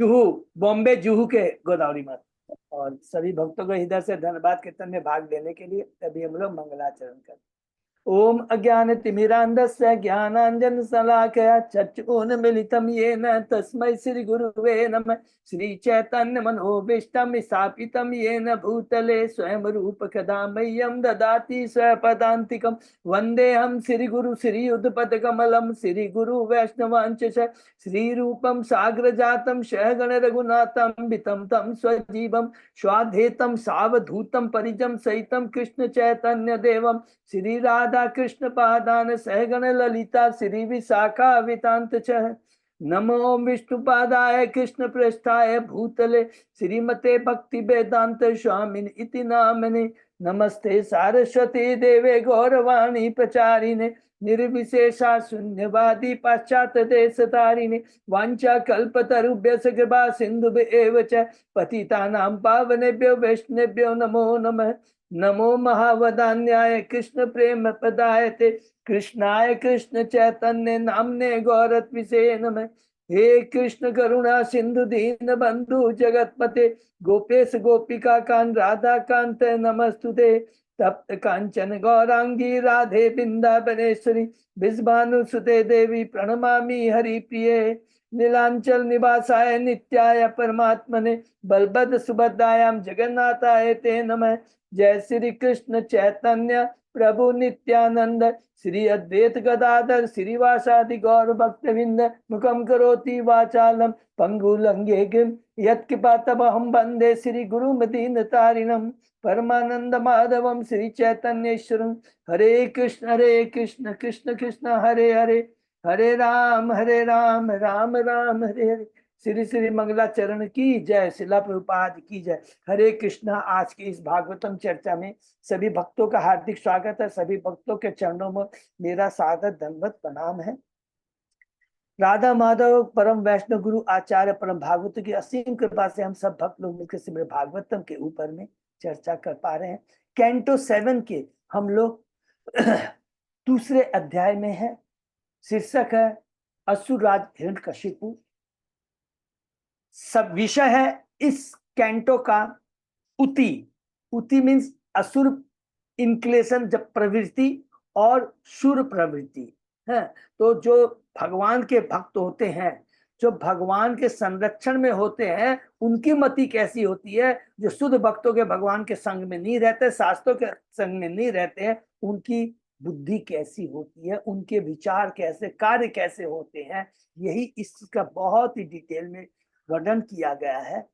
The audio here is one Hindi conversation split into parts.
जुहू, बॉम्बे जुहू के गोदावरी मठ। और सभी भक्तों को इधर से धन्यवाद कीर्तन में भाग लेने के लिए। तभी हम लोग मंगलाचरण करते। ओम अज्ञानतिमिरान्धस्य ज्ञानाञ्जनशलाकया चक्षुरुन्मीलितं येन तस्मै श्रीगुरुवे नमः। श्रीचैतन्यमनोभीष्टं स्थापितं येन भूतले स्वयं रूपकदा मह्यं ददाति स्वपदान्तिकं। वन्देऽहं श्रीगुरु श्रीयुतपदकमलं श्रीगुरुवैष्णवांच श्रीरूपं साग्रजातं सहगण रघुनाथान्वितं तं स्वजीवं स्वाधेतं सावधूतं परिजं सहितं कृष्ण चैतन्य देवं श्री राधा कृष्ण पादान सहगण ललिता श्री विशाखा वितांत च। नमो विष्णुपादाय कृष्ण पृष्ठाय भूतले श्रीमते भक्ति वेदांत स्वामिन इति नामने। नमस्ते सारस्वती देवे गौरवाणी प्रचारिणे निर्विशेषा शून्यवादी पाश्चात देश तारिणे। वांछा कल्पतरुभ्यश्च कृपा सिन्धुभ्येव च पतितानां पावनेभ्यो वैष्णवेभ्यो नमो नमः। नमो महावदान्याय कृष्ण प्रेम पदायते कृष्णाय कृष्ण चैतन्य नामने गौरत्विषे नमः। हे कृष्ण करुणा सिंधु दीन बंधु जगतपते गोपेश गोपिका कांत राधा कांत नमस्तुते। तप्त कांचन गौरांगी राधे वृंदावनेश्वरी विश्वानुसुते देवी प्रणमामि हरिप्रिये। नीलांचल निवासाय नित्याय परमात्मने बलभद्र सुभद्रायां जगन्नाथाय ते नमः। जय श्री कृष्ण चैतन्य प्रभु नित्यानंद श्री अद्वैत गदाधर श्रीवासादि गौर भक्तविंद मुखम करोति वाचालम पंगुलंघे गिम यत्कृपातमहं वंदे श्री गुरु मदीन तारिणम परमानंद माधवम श्री चैतन्येश्वरम। हरे कृष्ण कृष्ण कृष्ण हरे हरे हरे राम राम राम हरे हरे। श्री श्री मंगलाचरण की जय। शिला प्रभुपाद की जय। हरे कृष्णा। आज की इस भागवतम चर्चा में सभी भक्तों का हार्दिक स्वागत है। सभी भक्तों के चरणों में मेरा सादर दंडवत प्रणाम है। राधा माधव परम वैष्णव गुरु आचार्य परम भागवत की असीम कृपा से हम सब भक्त लोग मिलकर श्रीमद् भागवतम के ऊपर में चर्चा कर पा रहे हैं। कैंटो 7 के हम लोग दूसरे अध्याय में है। शीर्षक है असुरराज हिरण्यकशिपु। सब विषय है इस कैंटो का उति। उति मीन्स असुर इंक्लेशन, जब प्रवृत्ति, और सुर प्रवृत्ति है। तो जो भगवान के भक्त होते हैं, जो भगवान के संरक्षण में होते हैं, उनकी मति कैसी होती है। जो शुद्ध भक्तों के भगवान के संग में नहीं रहते, शास्त्रों के संग में नहीं रहते हैं, उनकी बुद्धि कैसी होती है, उनके विचार कैसे, कार्य कैसे होते हैं, यही इसका बहुत ही डिटेल में वर्णन किया गया है।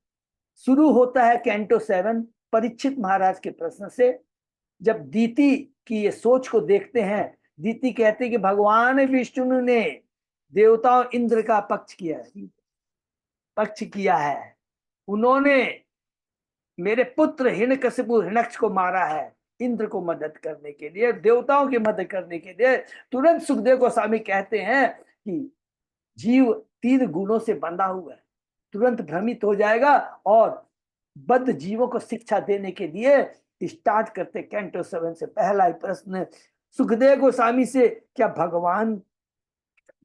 शुरू होता है कैंटो 7 परीक्षित महाराज के प्रश्न से। जब दीति की ये सोच को देखते हैं, दीति कहते हैं कि भगवान विष्णु ने देवताओं इंद्र का पक्ष किया है। उन्होंने मेरे पुत्र हिरण्यकशिपु हिरण्याक्ष को मारा है इंद्र को मदद करने के लिए, देवताओं की मदद करने के लिए। तुरंत सुखदेव गोस्वामी कहते हैं कि जीव 3 गुणों से बंधा हुआ है, तुरंत भ्रमित हो जाएगा। और बद्ध जीवों को शिक्षा देने के लिए स्टार्ट करते कैंटो 7 से। पहला ही प्रश्न सुखदेव गोस्वामी से, क्या भगवान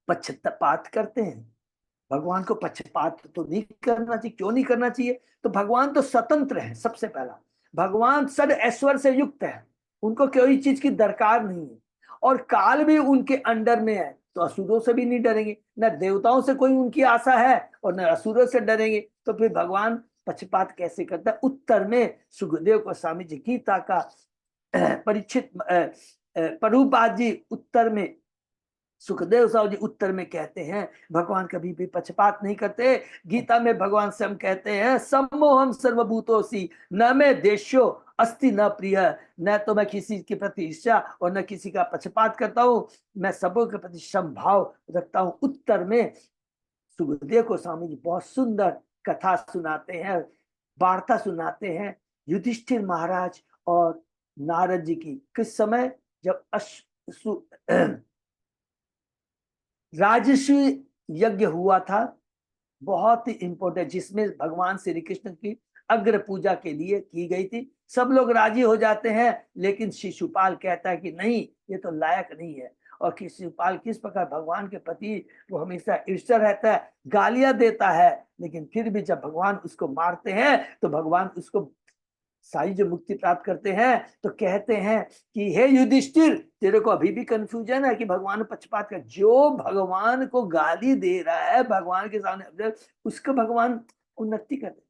पक्षपात करते हैं? भगवान को पक्षपात तो नहीं करना चाहिए। क्यों नहीं करना चाहिए? तो भगवान तो स्वतंत्र है। सबसे पहला, भगवान सद ऐश्वर्य से युक्त है, उनको कोई चीज की दरकार नहीं है, और काल भी उनके अंडर में है। तो असुरों से भी नहीं डरेंगे, न देवताओं से कोई उनकी आशा है, और न असुरों से डरेंगे। तो फिर भगवान पक्षपात कैसे करता है? उत्तर में सुखदेव गोस्वामी जी गीता का परीक्षित प्रभुपाद जी उत्तर में, सुखदेव साहब जी उत्तर में कहते हैं भगवान कभी भी पक्षपात नहीं करते। गीता में भगवान स्वयं कहते हैं सम्मोहम सर्वभूतोसी न मैं देश्यो अस्ति न प्रिय। न तो मैं किसी के प्रति ईर्ष्या और न किसी का पक्षपात करता हूँ, मैं सबों के प्रति समभाव रखता हूँ। उत्तर में सुखदेव गोस्वामी जी बहुत सुंदर कथा सुनाते हैं, वार्ता सुनाते हैं युधिष्ठिर महाराज और नारद जी की। किस समय? जब राजस्व यज्ञ हुआ था, बहुत ही इंपॉर्टेंट, जिसमें भगवान श्री कृष्ण की अग्र पूजा के लिए की गई थी। सब लोग राजी हो जाते हैं, लेकिन शिशुपाल कहता है कि नहीं, ये तो लायक नहीं है। और शिशुपाल किस प्रकार भगवान के प्रति वो हमेशा ईर्ष्या रहता है, गालियां देता है, लेकिन फिर भी जब भगवान उसको मारते हैं तो भगवान उसको सारी जो मुक्ति प्राप्त करते हैं, तो कहते हैं कि हे युधिष्ठिर, तेरे को अभी भी कंफ्यूजन है कि भगवान पक्षपात कर, जो भगवान को गाली दे रहा है भगवान के सामने, उसका भगवान उन्नति करते,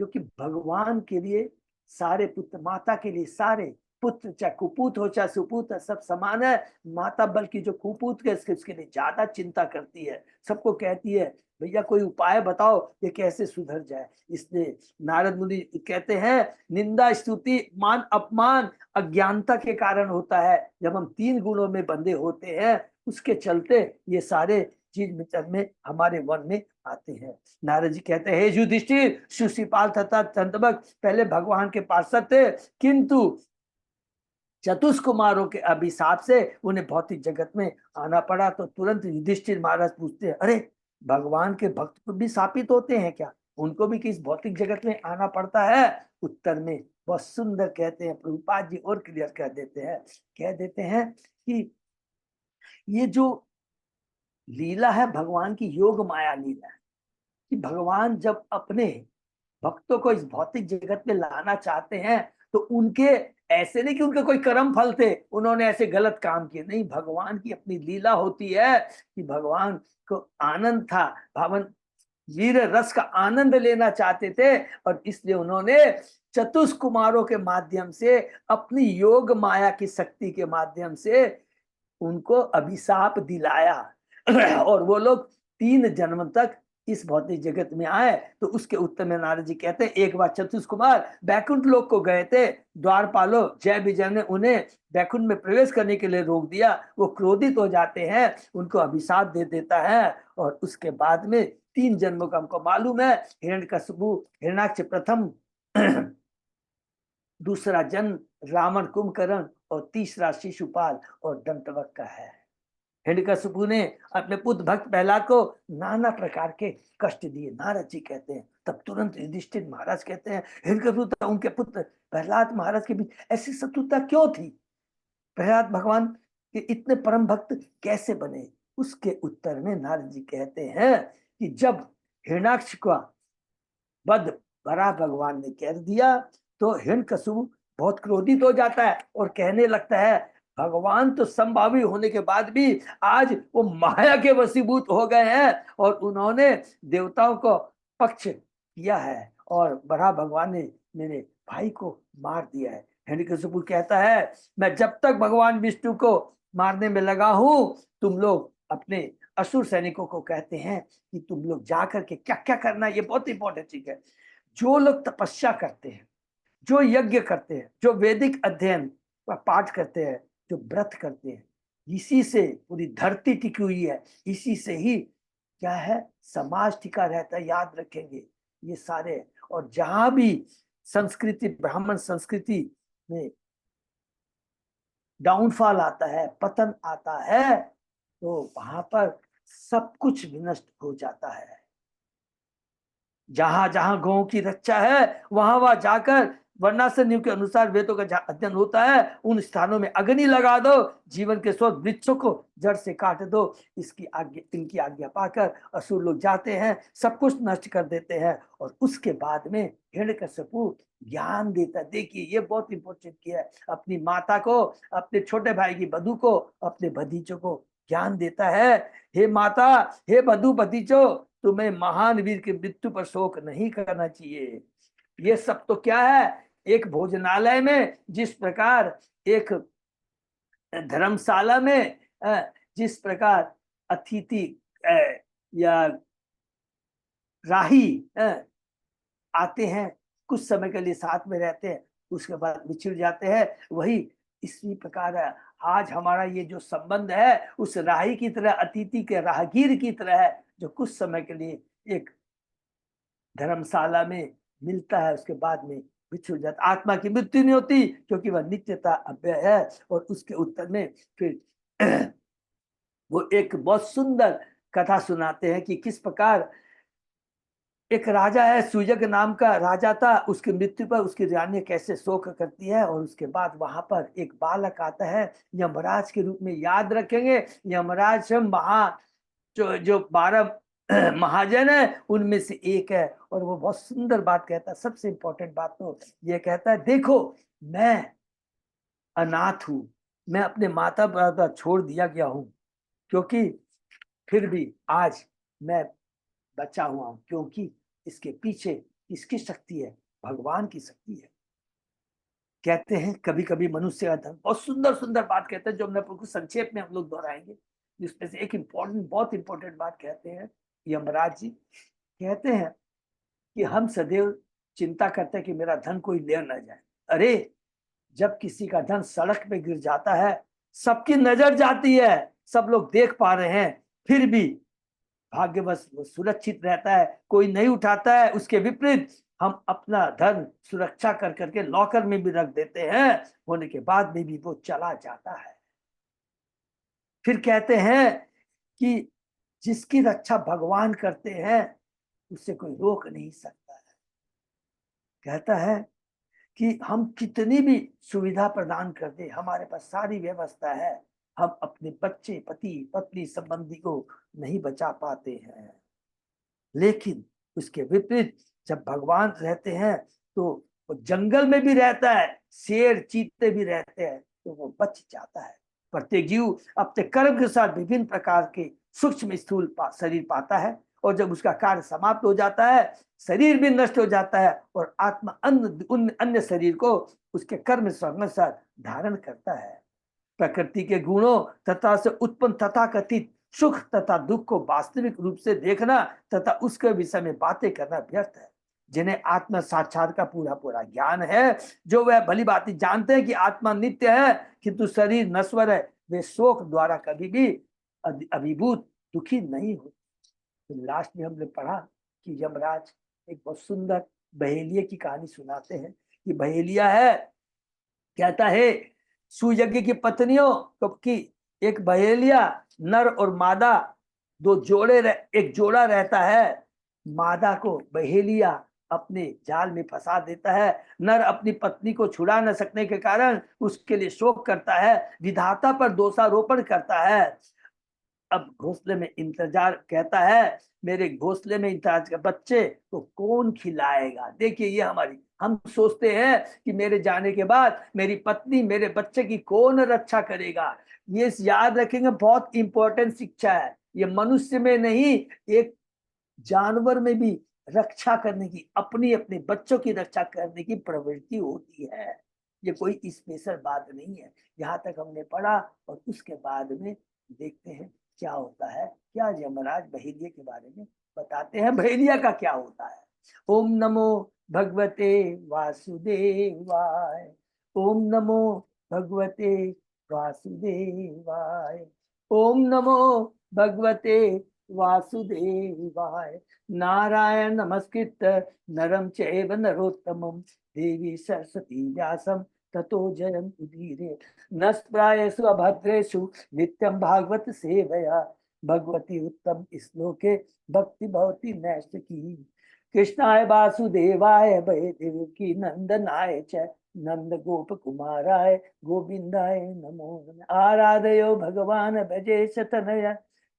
क्योंकि भगवान के लिए सारे पुत्र, माता के लिए सारे पुत्र, चाहे कुपूत हो चाहे सुपूत है, सब समान है। माता बल्कि जो कुपूत के उसके लिए ज्यादा चिंता करती है, सबको कहती है भैया कोई उपाय बताओ ये कैसे सुधर जाए। इसलिए नारद मुनि कहते हैं निंदा स्तुति मान अपमान अज्ञानता के कारण होता है। जब हम 3 गुणों में बंधे होते हैं उसके चलते ये सारे चीज विचार में हमारे मन में आते हैं। नारद जी कहते हैं हे युधिष्ठिर, शिशुपाल तथा चंद्रभक्त पहले भगवान के पार्षद थे, किंतु चतुष्कुमारों के अभिशाप से उन्हें भौतिक जगत में आना पड़ा। तो तुरंत युधिष्ठिर महाराज पूछते हैं अरे भगवान के भक्त को भी शापित होते हैं क्या, उनको भी किस भौतिक जगत में आना पड़ता है। उत्तर में बहुत सुंदर कहते हैं प्रभुपाद जी, और क्लियर कह देते हैं कि ये जो लीला है भगवान की योग माया लीला है, कि भगवान जब अपने भक्तों को इस भौतिक जगत में लाना चाहते हैं तो उनके ऐसे नहीं कि उनके कोई कर्म फल थे, उन्होंने ऐसे गलत काम किए, नहीं, भगवान की अपनी लीला होती है कि भगवान को आनंद था, भगवान वीर रस का आनंद लेना चाहते थे, और इसलिए उन्होंने चतुष्कुमारों के माध्यम से अपनी योग माया की शक्ति के माध्यम से उनको अभिशाप दिलाया और वो लोग 3 जन्म तक इस भौतिक जगत में आए। तो उसके उत्तर में नारद जी कहते हैं एक बार चतुष्कुमार बैकुंठ लोक को गए थे, द्वारपालो जय विजय ने उन्हें बैकुंठ में प्रवेश करने के लिए रोक दिया। वो क्रोधित हो जाते हैं, उनको अभिशाप दे देता है, और उसके बाद में 3 जन्मों का हमको मालूम है, हिरण्यकशिपु, हिरण्याक्ष प्रथम, दूसरा जन्म रावण कुंभकर्ण, और तीसरा शिशुपाल और दंतवक्र का है। हिरण्यकशिपु ने अपने पुत्र भक्त प्रहलाद को नाना प्रकार के कष्ट दिए, नारद जी कहते हैं। तब तुरंत युधिष्ठिर महाराज कहते हैं हिरण्यकशिपु उनके पुत्र प्रहलाद महाराज के बीच ऐसी शत्रुता क्यों थी, प्रहलाद भगवान के इतने परम भक्त कैसे बने। उसके उत्तर में नारद जी कहते हैं कि जब हिरण्याक्ष का वध वराह भगवान ने कर दिया तो हिरण्यकशिपु बहुत क्रोधित हो जाता है और कहने लगता है भगवान तो संभावी होने के बाद भी आज वो माया के वशीभूत हो गए हैं और उन्होंने देवताओं को पक्ष किया है और बड़ा भगवान ने मेरे भाई को मार दिया है। हिरण्यकशिपु कहता है मैं जब तक भगवान विष्णु को मारने में लगा हूं, तुम लोग अपने असुर सैनिकों को कहते हैं कि तुम लोग जाकर के क्या क्या करना है। ये बहुत इंपॉर्टेंट चीज है। जो लोग तपस्या करते हैं, जो यज्ञ करते हैं, जो वैदिक अध्ययन का पाठ करते हैं, जो व्रत करते हैं, इसी से पूरी धरती टिकी हुई है, इसी से ही क्या है समाज टिका रहता है। याद रखेंगे ये सारे। और जहां भी संस्कृति, ब्राह्मण संस्कृति में डाउनफॉल आता है, पतन आता है, तो वहां पर सब कुछ विनष्ट हो जाता है। जहां जहां गौ की रक्षा है वहां वहां जाकर वर्णाश्रम के अनुसार वेदों का जहां अध्ययन होता है उन स्थानों में अग्नि लगा दो, जीवन के स्रोत वृक्षों को जड़ से काट दो। इनकी आज्ञा पाकर असुर लोग जाते हैं, सब कुछ नष्ट कर देते हैं। और उसके बाद में हिरण्यकशिपु ज्ञान देता है। देखिए ये बहुत इंपॉर्टेंट किया है, अपनी माता को, अपने छोटे भाई की बधू को, अपने भतीजों को ज्ञान देता है। हे माता, हे बधू भतीजो, तुम्हें महान वीर की मृत्यु पर शोक नहीं करना चाहिए। ये सब तो क्या है, एक भोजनालय में जिस प्रकार, एक धर्मशाला में जिस प्रकार अतिथि या राही आते हैं, कुछ समय के लिए साथ में रहते हैं, उसके बाद बिछड़ जाते हैं, वही इसी प्रकार है। आज हमारा ये जो संबंध है उस राही की तरह, अतिथि के राहगीर की तरह है, जो कुछ समय के लिए एक धर्मशाला में मिलता है, उसके बाद में बिछुड़ जाता। आत्मा की मृत्यु नहीं होती क्योंकि वह नित्यता अव्यय है। और उसके उत्तर में फिर वो एक बहुत सुंदर कथा सुनाते हैं कि किस प्रकार एक राजा है, सुजग नाम का राजा था, उसकी मृत्यु पर उसकी रानी कैसे शोक करती है। और उसके बाद वहां पर एक बालक आता है यमराज के रूप में। याद रखेंगे यमराज महा जो 12 महाजन है उनमें से एक है। और वो बहुत सुंदर बात कहता है, सबसे इंपॉर्टेंट बात तो ये कहता है, देखो मैं अनाथ हूं, मैं अपने माता पिता छोड़ दिया गया हूं, क्योंकि फिर भी आज मैं बचा हुआ हूं, क्योंकि इसके पीछे किसकी शक्ति है? भगवान की शक्ति है। कहते हैं कभी कभी मनुष्य का धर्म, बहुत सुंदर सुंदर बात कहते हैं जो हमने आपको संक्षेप में हम लोग दोहराएंगे, जिसमें से एक इम्पोर्टेंट, बहुत इंपॉर्टेंट बात कहते हैं यमराज जी। कहते हैं कि हम सदैव चिंता करते हैं कि मेरा धन कोई ले ना जाए। अरे जब किसी का धन सड़क पे गिर जाता है, सबकी नजर जाती है, सब लोग देख पा रहे हैं, फिर भी भाग्यवश वो सुरक्षित रहता है, कोई नहीं उठाता है। उसके विपरीत हम अपना धन सुरक्षा कर करके लॉकर में भी रख देते हैं, होने के बाद में भी वो चला जाता है। फिर कहते हैं कि जिसकी रक्षा भगवान करते हैं उससे कोई रोक नहीं सकता है। कहता है कि हम कितनी भी सुविधा प्रदान कर दे, हमारे पास सारी व्यवस्था है, हम अपने बच्चे, पति पत्नी, संबंधी को नहीं बचा पाते हैं। लेकिन उसके विपरीत जब भगवान रहते हैं तो वो जंगल में भी रहता है, शेर चीते भी रहते हैं, तो वो बच जाता है। प्रत्येक जीव अपने कर्म के साथ विभिन्न प्रकार के सूक्ष्म स्थूल शरीर पाता है, और जब उसका कार्य समाप्त हो जाता है, शरीर भी नष्ट हो जाता है, और आत्मा अन्य शरीर को उसके कर्म अनुसार धारण करता है। प्रकृति के गुणों तथा से उत्पन्न तथाकथित सुख तथा दुख को वास्तविक रूप से देखना तथा उसके विषय में बातें करना व्यर्थ है। जिन्हें आत्मा साक्षात का पूरा पूरा ज्ञान है, जो वह भली बात जानते हैं कि आत्मा नित्य है किंतु शरीर नश्वर है, वे शोक द्वारा कभी भी अभिभूत दुखी नहीं होते। तो लास्ट में हमने पढ़ा कि यमराज एक बहुत सुंदर बहेलिये की कहानी सुनाते हैं कि बहेलिया है, कहता है सुयज्ञ की पत्नियों की एक बहेलिया, नर और मादा दो एक जोड़ा रहता है। मादा को बहेलिया अपने जाल में फंसा देता है। नर अपनी पत्नी को छुड़ा न सकने के कारण उसके लिए शोक करता है, विधाता पर दोषारोपण करता है। अब घोंसले में इंतजार, कहता है मेरे घोंसले में इंतजार का बच्चे तो कौन खिलाएगा। देखिए ये हमारी, हम सोचते हैं कि मेरे जाने के बाद मेरी पत्नी, मेरे बच्चे की कौन रक्षा करेगा। ये याद रखेंगे, बहुत इंपॉर्टेंट शिक्षा है। ये मनुष्य में नहीं, एक जानवर में भी रक्षा करने की, अपनी अपने बच्चों की रक्षा करने की प्रवृत्ति होती है। ये कोई स्पेशल बात नहीं है। यहाँ तक हमने पढ़ा, और उसके बाद में देखते हैं क्या होता है, क्या यमराज बहेलिया के बारे में बताते हैं। बहेलिया का क्या होता है? ओम नमो भगवते वासुदेवाय, ओम नमो भगवते वासुदेवाय, ओम नमो भगवते वासुदेवाय। नारायण नमस्कृत नरम चैव नरोत्तमं देवी सरस्वती व्यासं ततो जयं उदीरे। नस्प्रायेषु अभद्रेषु नित्यं भागवत सेवया, भगवती उत्तम श्लोके भक्ति भवति नैष्ठिकी। कृष्णाय वासुदेवाय भय देवकी नंदनाय च नंद गोप कुमाराय गोविंदाय नमो नमः। आराधयो भगवान भजेश तनया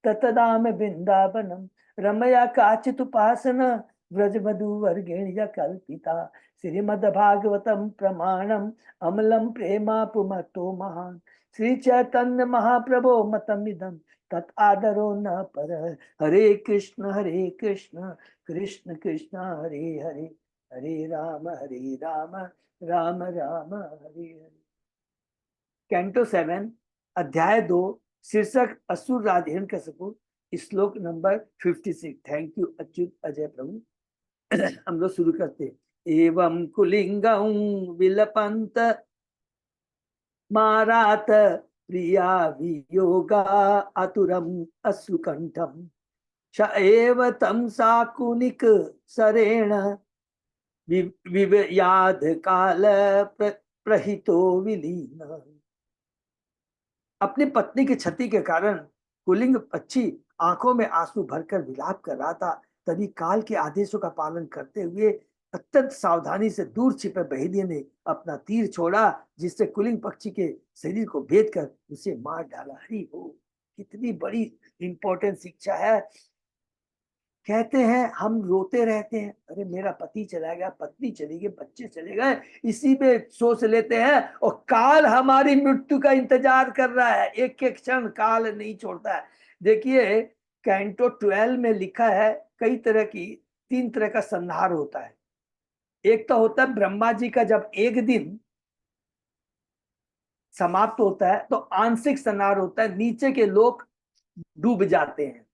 ततदाम वृंदावनम रमया काचिदुपासन व्रजवधूवर्गेण्य कल्पिता। श्रीमद्भागवतम प्रमाणम अमलम प्रेमा पुमतो महान। श्री चैतन्य महाप्रभो मतमिदं तत् आदरो न पर। हरे कृष्ण कृष्ण कृष्ण हरे हरे, हरे राम राम राम हरे हरे। कैंटो 7 अध्याय 2 शीर्षक असुर राज हिरण्यकशिपु, श्लोक number 56। Thank you Achyut Ajay Prabhu. हम लोग शुरू करते। एवं कुलिंगं विलपंत मारात प्रिया वियोगा आतुरम अश्रुकंठम स एव तम साकुनिक सरेण विव्याध काल प्रहितो विलीन। अपनी पत्नी की क्षति के कारण कुलिंग पक्षी आंखों में आंसू भरकर विलाप कर रहा था। तभी काल के आदेशों का पालन करते हुए अत्यंत सावधानी से दूर छिपे बहेलिये ने अपना तीर छोड़ा, जिससे कुलिंग पक्षी के शरीर को भेद कर उसे मार डाला। हरि हो, कितनी बड़ी इंपॉर्टेंट शिक्षा है। कहते हैं हम रोते रहते हैं, अरे मेरा पति चला गया, पत्नी चली गई, बच्चे चले गए, इसी में सोच लेते हैं। और काल हमारी मृत्यु का इंतजार कर रहा है, एक एक क्षण काल नहीं छोड़ता है। देखिए कैंटो 12 में लिखा है कई तरह की, 3 तरह का संहार होता है। एक तो होता है ब्रह्मा जी का जब एक दिन समाप्त होता है तो आंशिक संहार होता है, नीचे के लोग डूब जाते हैं।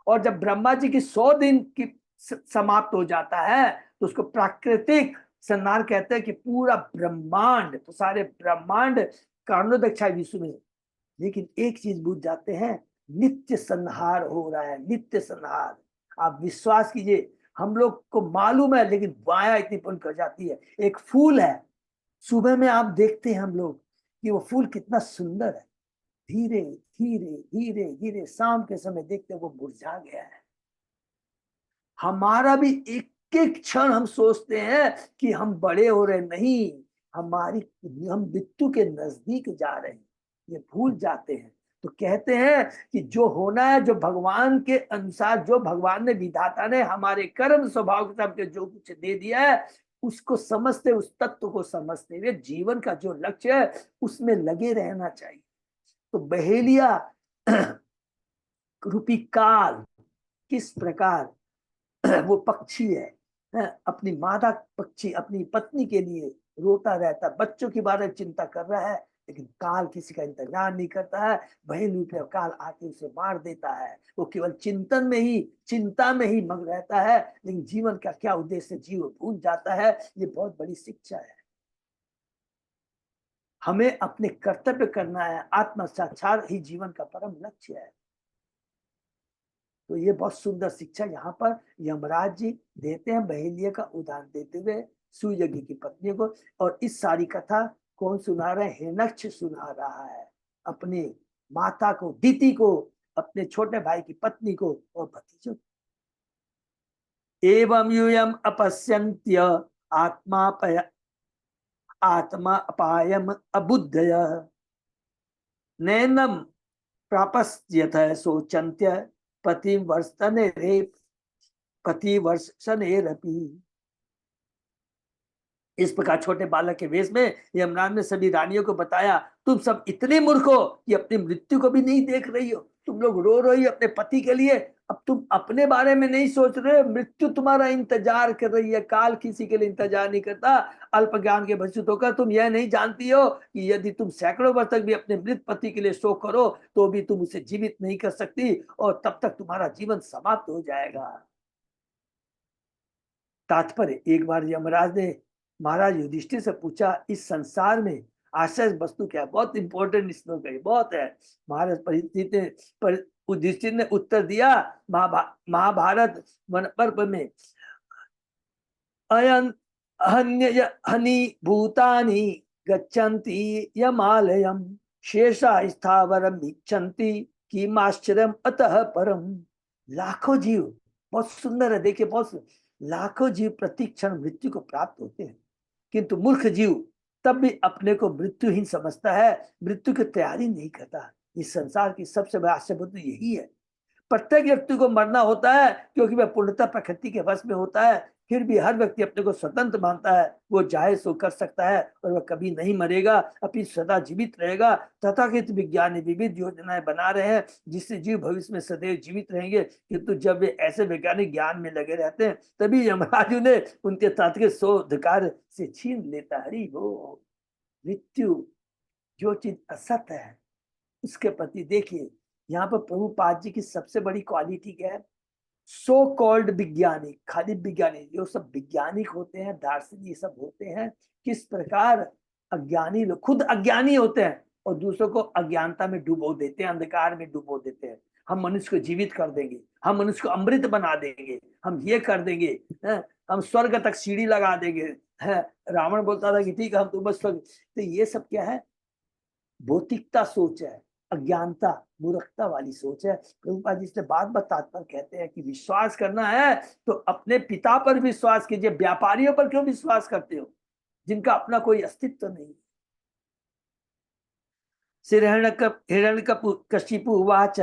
और जब ब्रह्मा जी की 100 दिन की समाप्त हो जाता है तो उसको प्राकृतिक संहार कहते हैं, कि पूरा ब्रह्मांड, तो सारे ब्रह्मांड कारणोदक विश्व में। लेकिन एक चीज बुझ जाते हैं, नित्य संहार हो रहा है, नित्य संहार। आप विश्वास कीजिए, हम लोग को मालूम है लेकिन माया इतनी पूर्ण कर जाती है। एक फूल है, सुबह में आप देखते हैं हम लोग कि वो फूल कितना सुंदर है, धीरे धीरे धीरे धीरे शाम के समय देखते वो मुरझा गया है। हमारा भी एक एक क्षण हम सोचते हैं कि हम बड़े हो रहे, नहीं, हमारी हम मृत्यु के नजदीक जा रहे हैं, ये भूल जाते हैं। तो कहते हैं कि जो होना है, जो भगवान के अनुसार, जो भगवान ने, विधाता ने हमारे कर्म स्वभाव के हिसाब से जो कुछ दे दिया है, उसको समझते, उस तत्व को समझते हुए जीवन का जो लक्ष्य है उसमें लगे रहना चाहिए। तो बहेलिया रूपी काल किस प्रकार वो पक्षी है, अपनी मादा पक्षी अपनी पत्नी के लिए रोता रहता, बच्चों की बारे में चिंता कर रहा है, लेकिन काल किसी का इंतजार नहीं करता है। बहेली पे काल आके उसे मार देता है। वो केवल चिंतन में ही, चिंता में ही मग्न रहता है, लेकिन जीवन का क्या उद्देश्य जीव भूल जाता है। ये बहुत बड़ी शिक्षा है। हमें अपने कर्तव्य करना है, आत्म साक्षात ही जीवन का परम लक्ष्य है। तो ये बहुत सुंदर शिक्षा यहाँ पर यमराज जी देते हैं, बहेलिया का उदाहरण देते हुए सुयज्ञ की पत्नी को। और इस सारी कथा कौन सुना रहे हैं? हिरण्यक्ष सुना रहा है, अपने माता को, दीति को, अपने छोटे भाई की पत्नी को और भतीजों। एवं यूयम अपश्यन्त्य आत्मा आत्मा अपायम अबुद्धय नैनम प्रापस्यथ शोचन्त्य पतिवर्षनेरपि। इस प्रकार छोटे बालक के वेश में यमराज ने सभी रानियों को बताया, तुम सब इतने मूर्ख हो कि अपनी मृत्यु को भी नहीं देख रही हो। तुम लोग रो रही हो अपने पति के लिए, अब तुम अपने बारे में नहीं सोच रहे हो। मृत्यु तुम्हारा इंतजार कर रही है, काल किसी के लिए इंतजार नहीं करता। अल्प ज्ञान के भ्रष्ट होकर तुम यह नहीं जानती हो कि यदि तुम सैकड़ों वर्ष तक भी अपने मृत पति के लिए शोक करो तो भी तुम उसे जीवित नहीं कर सकती, और तब तक तुम्हारा जीवन समाप्त हो जाएगा। तात्पर्य, एक बार यमराज ने महाराज युधिष्ठिर से पूछा, इस संसार में आश्चर्य वस्तु क्या है? बहुत इंपॉर्टेंट श्लोक है, बहुत है। महाराज युधिष्ठिर ने उत्तर दिया, महाभारत वन पर्व में, अयन हनि भूतानि गच्छन्ति यमालयम शेषा स्थावरम इच्छन्ति किमाश्चर्यम अतः परम। लाखों जीव, बहुत सुंदर है, देखिए बहुत सुंदर, लाखों जीव प्रतिक्षण मृत्यु को प्राप्त होते हैं, किंतु मूर्ख जीव तब भी अपने को मृत्युहीन समझता है, मृत्यु की तैयारी नहीं करता। इस संसार की सबसे बड़ा आश्चर्य तो यही है। प्रत्येक व्यक्ति को मरना होता है क्योंकि वह पूर्णतः प्रकृति के वश में होता है। फिर भी हर व्यक्ति अपने को स्वतंत्र मानता है, वो चाहे सो कर सकता है, और वह कभी नहीं मरेगा, अपनी सदा जीवित रहेगा। तथाकथित विज्ञानी विविध योजनाएं बना रहे हैं जिससे जीव भविष्य में सदैव जीवित रहेंगे, किंतु जब वे ऐसे वैज्ञानिक ज्ञान में लगे रहते हैं तभी यमराजु ने उनके तात्विक शोध कार्य से छीन लेता। हरि वो मृत्यु जो चीज असत है उसके प्रति देखिए, यहाँ पर प्रभुपाद जी की सबसे बड़ी क्वालिटी क्या है? सो कॉल्ड विज्ञानिक, खाली विज्ञानिक, जो सब वैज्ञानिक होते हैं, दार्शनिक ये सब होते हैं, किस प्रकार अज्ञानी लोग खुद अज्ञानी होते हैं और दूसरों को अज्ञानता में डुबो देते हैं, अंधकार में डुबो देते हैं। हम मनुष्य को जीवित कर देंगे, हम मनुष्य को अमृत बना देंगे, हम ये कर देंगे, हम स्वर्ग तक सीढ़ी लगा देंगे। रावण बोलता था कि ठीक है हम तो बस स्वर्ग। तो ये सब क्या है? भौतिकता सोच है, अज्ञानता, मूर्खता वाली सोच है। प्रभुपाद जी से बात बताकर कहते हैं कि विश्वास करना है तो अपने पिता पर विश्वास कीजिए, व्यापारियों पर क्यों विश्वास करते हो जिनका अपना कोई अस्तित्व नहीं। श्री हिरण्यकशिपु उवाच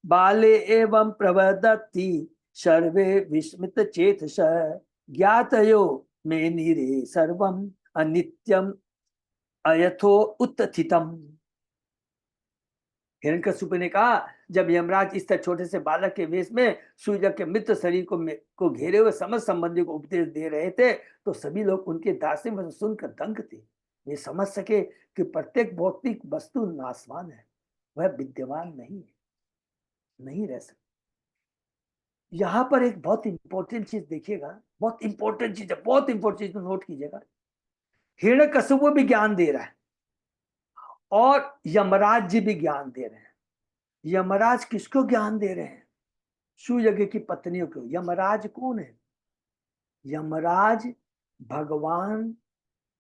बाले एवं प्रवदति सर्वे विस्मित चेतस ज्ञातयो मे नीरे सर्वम अनित्यम अयथो उत्थितम। हिरण्यकशिपु ने कहा, जब यमराज इस तरह छोटे से बालक के वेश में सूर्य के मित्र शरीर को घेरे हुए समस्त संबंधियों को उपदेश दे रहे थे, तो सभी लोग उनके दास्य में सुनकर दंग थे। वे समझ सके कि प्रत्येक भौतिक वस्तु नाशवान है, वह विद्यमान नहीं रह सकती। यहाँ पर एक बहुत इंपॉर्टेंट चीज देखिएगा, बहुत इंपॉर्टेंट चीज है, बहुत इंपॉर्टेंट चीज नोट कीजिएगा। हिरण्यकशिपु भी ज्ञान दे रहा है और यमराज जी भी ज्ञान दे रहे हैं। यमराज किसको ज्ञान दे रहे हैं? सुयज्ञ की पत्नियों को। यमराज कौन है? यमराज भगवान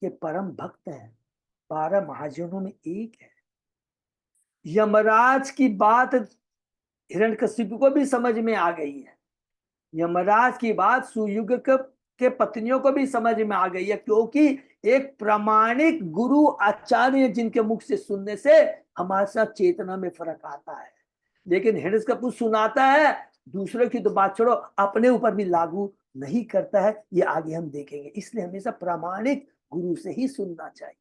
के परम भक्त हैं, 12 महाजनों में एक है। यमराज की बात हिरण्यकशिपु को भी समझ में आ गई है। यमराज की बात सुयुग के पत्नियों को भी समझ में आ गई है, क्योंकि एक प्रामाणिक गुरु आचार्य जिनके मुख से सुनने से हमारे साथ चेतना में फर्क आता है। लेकिन हिरण्यकशिपु सुनाता है, दूसरों की तो बात छोड़ो, अपने ऊपर भी लागू नहीं करता है। ये आगे हम देखेंगे। इसलिए हमेशा प्रामाणिक गुरु से ही सुनना चाहिए।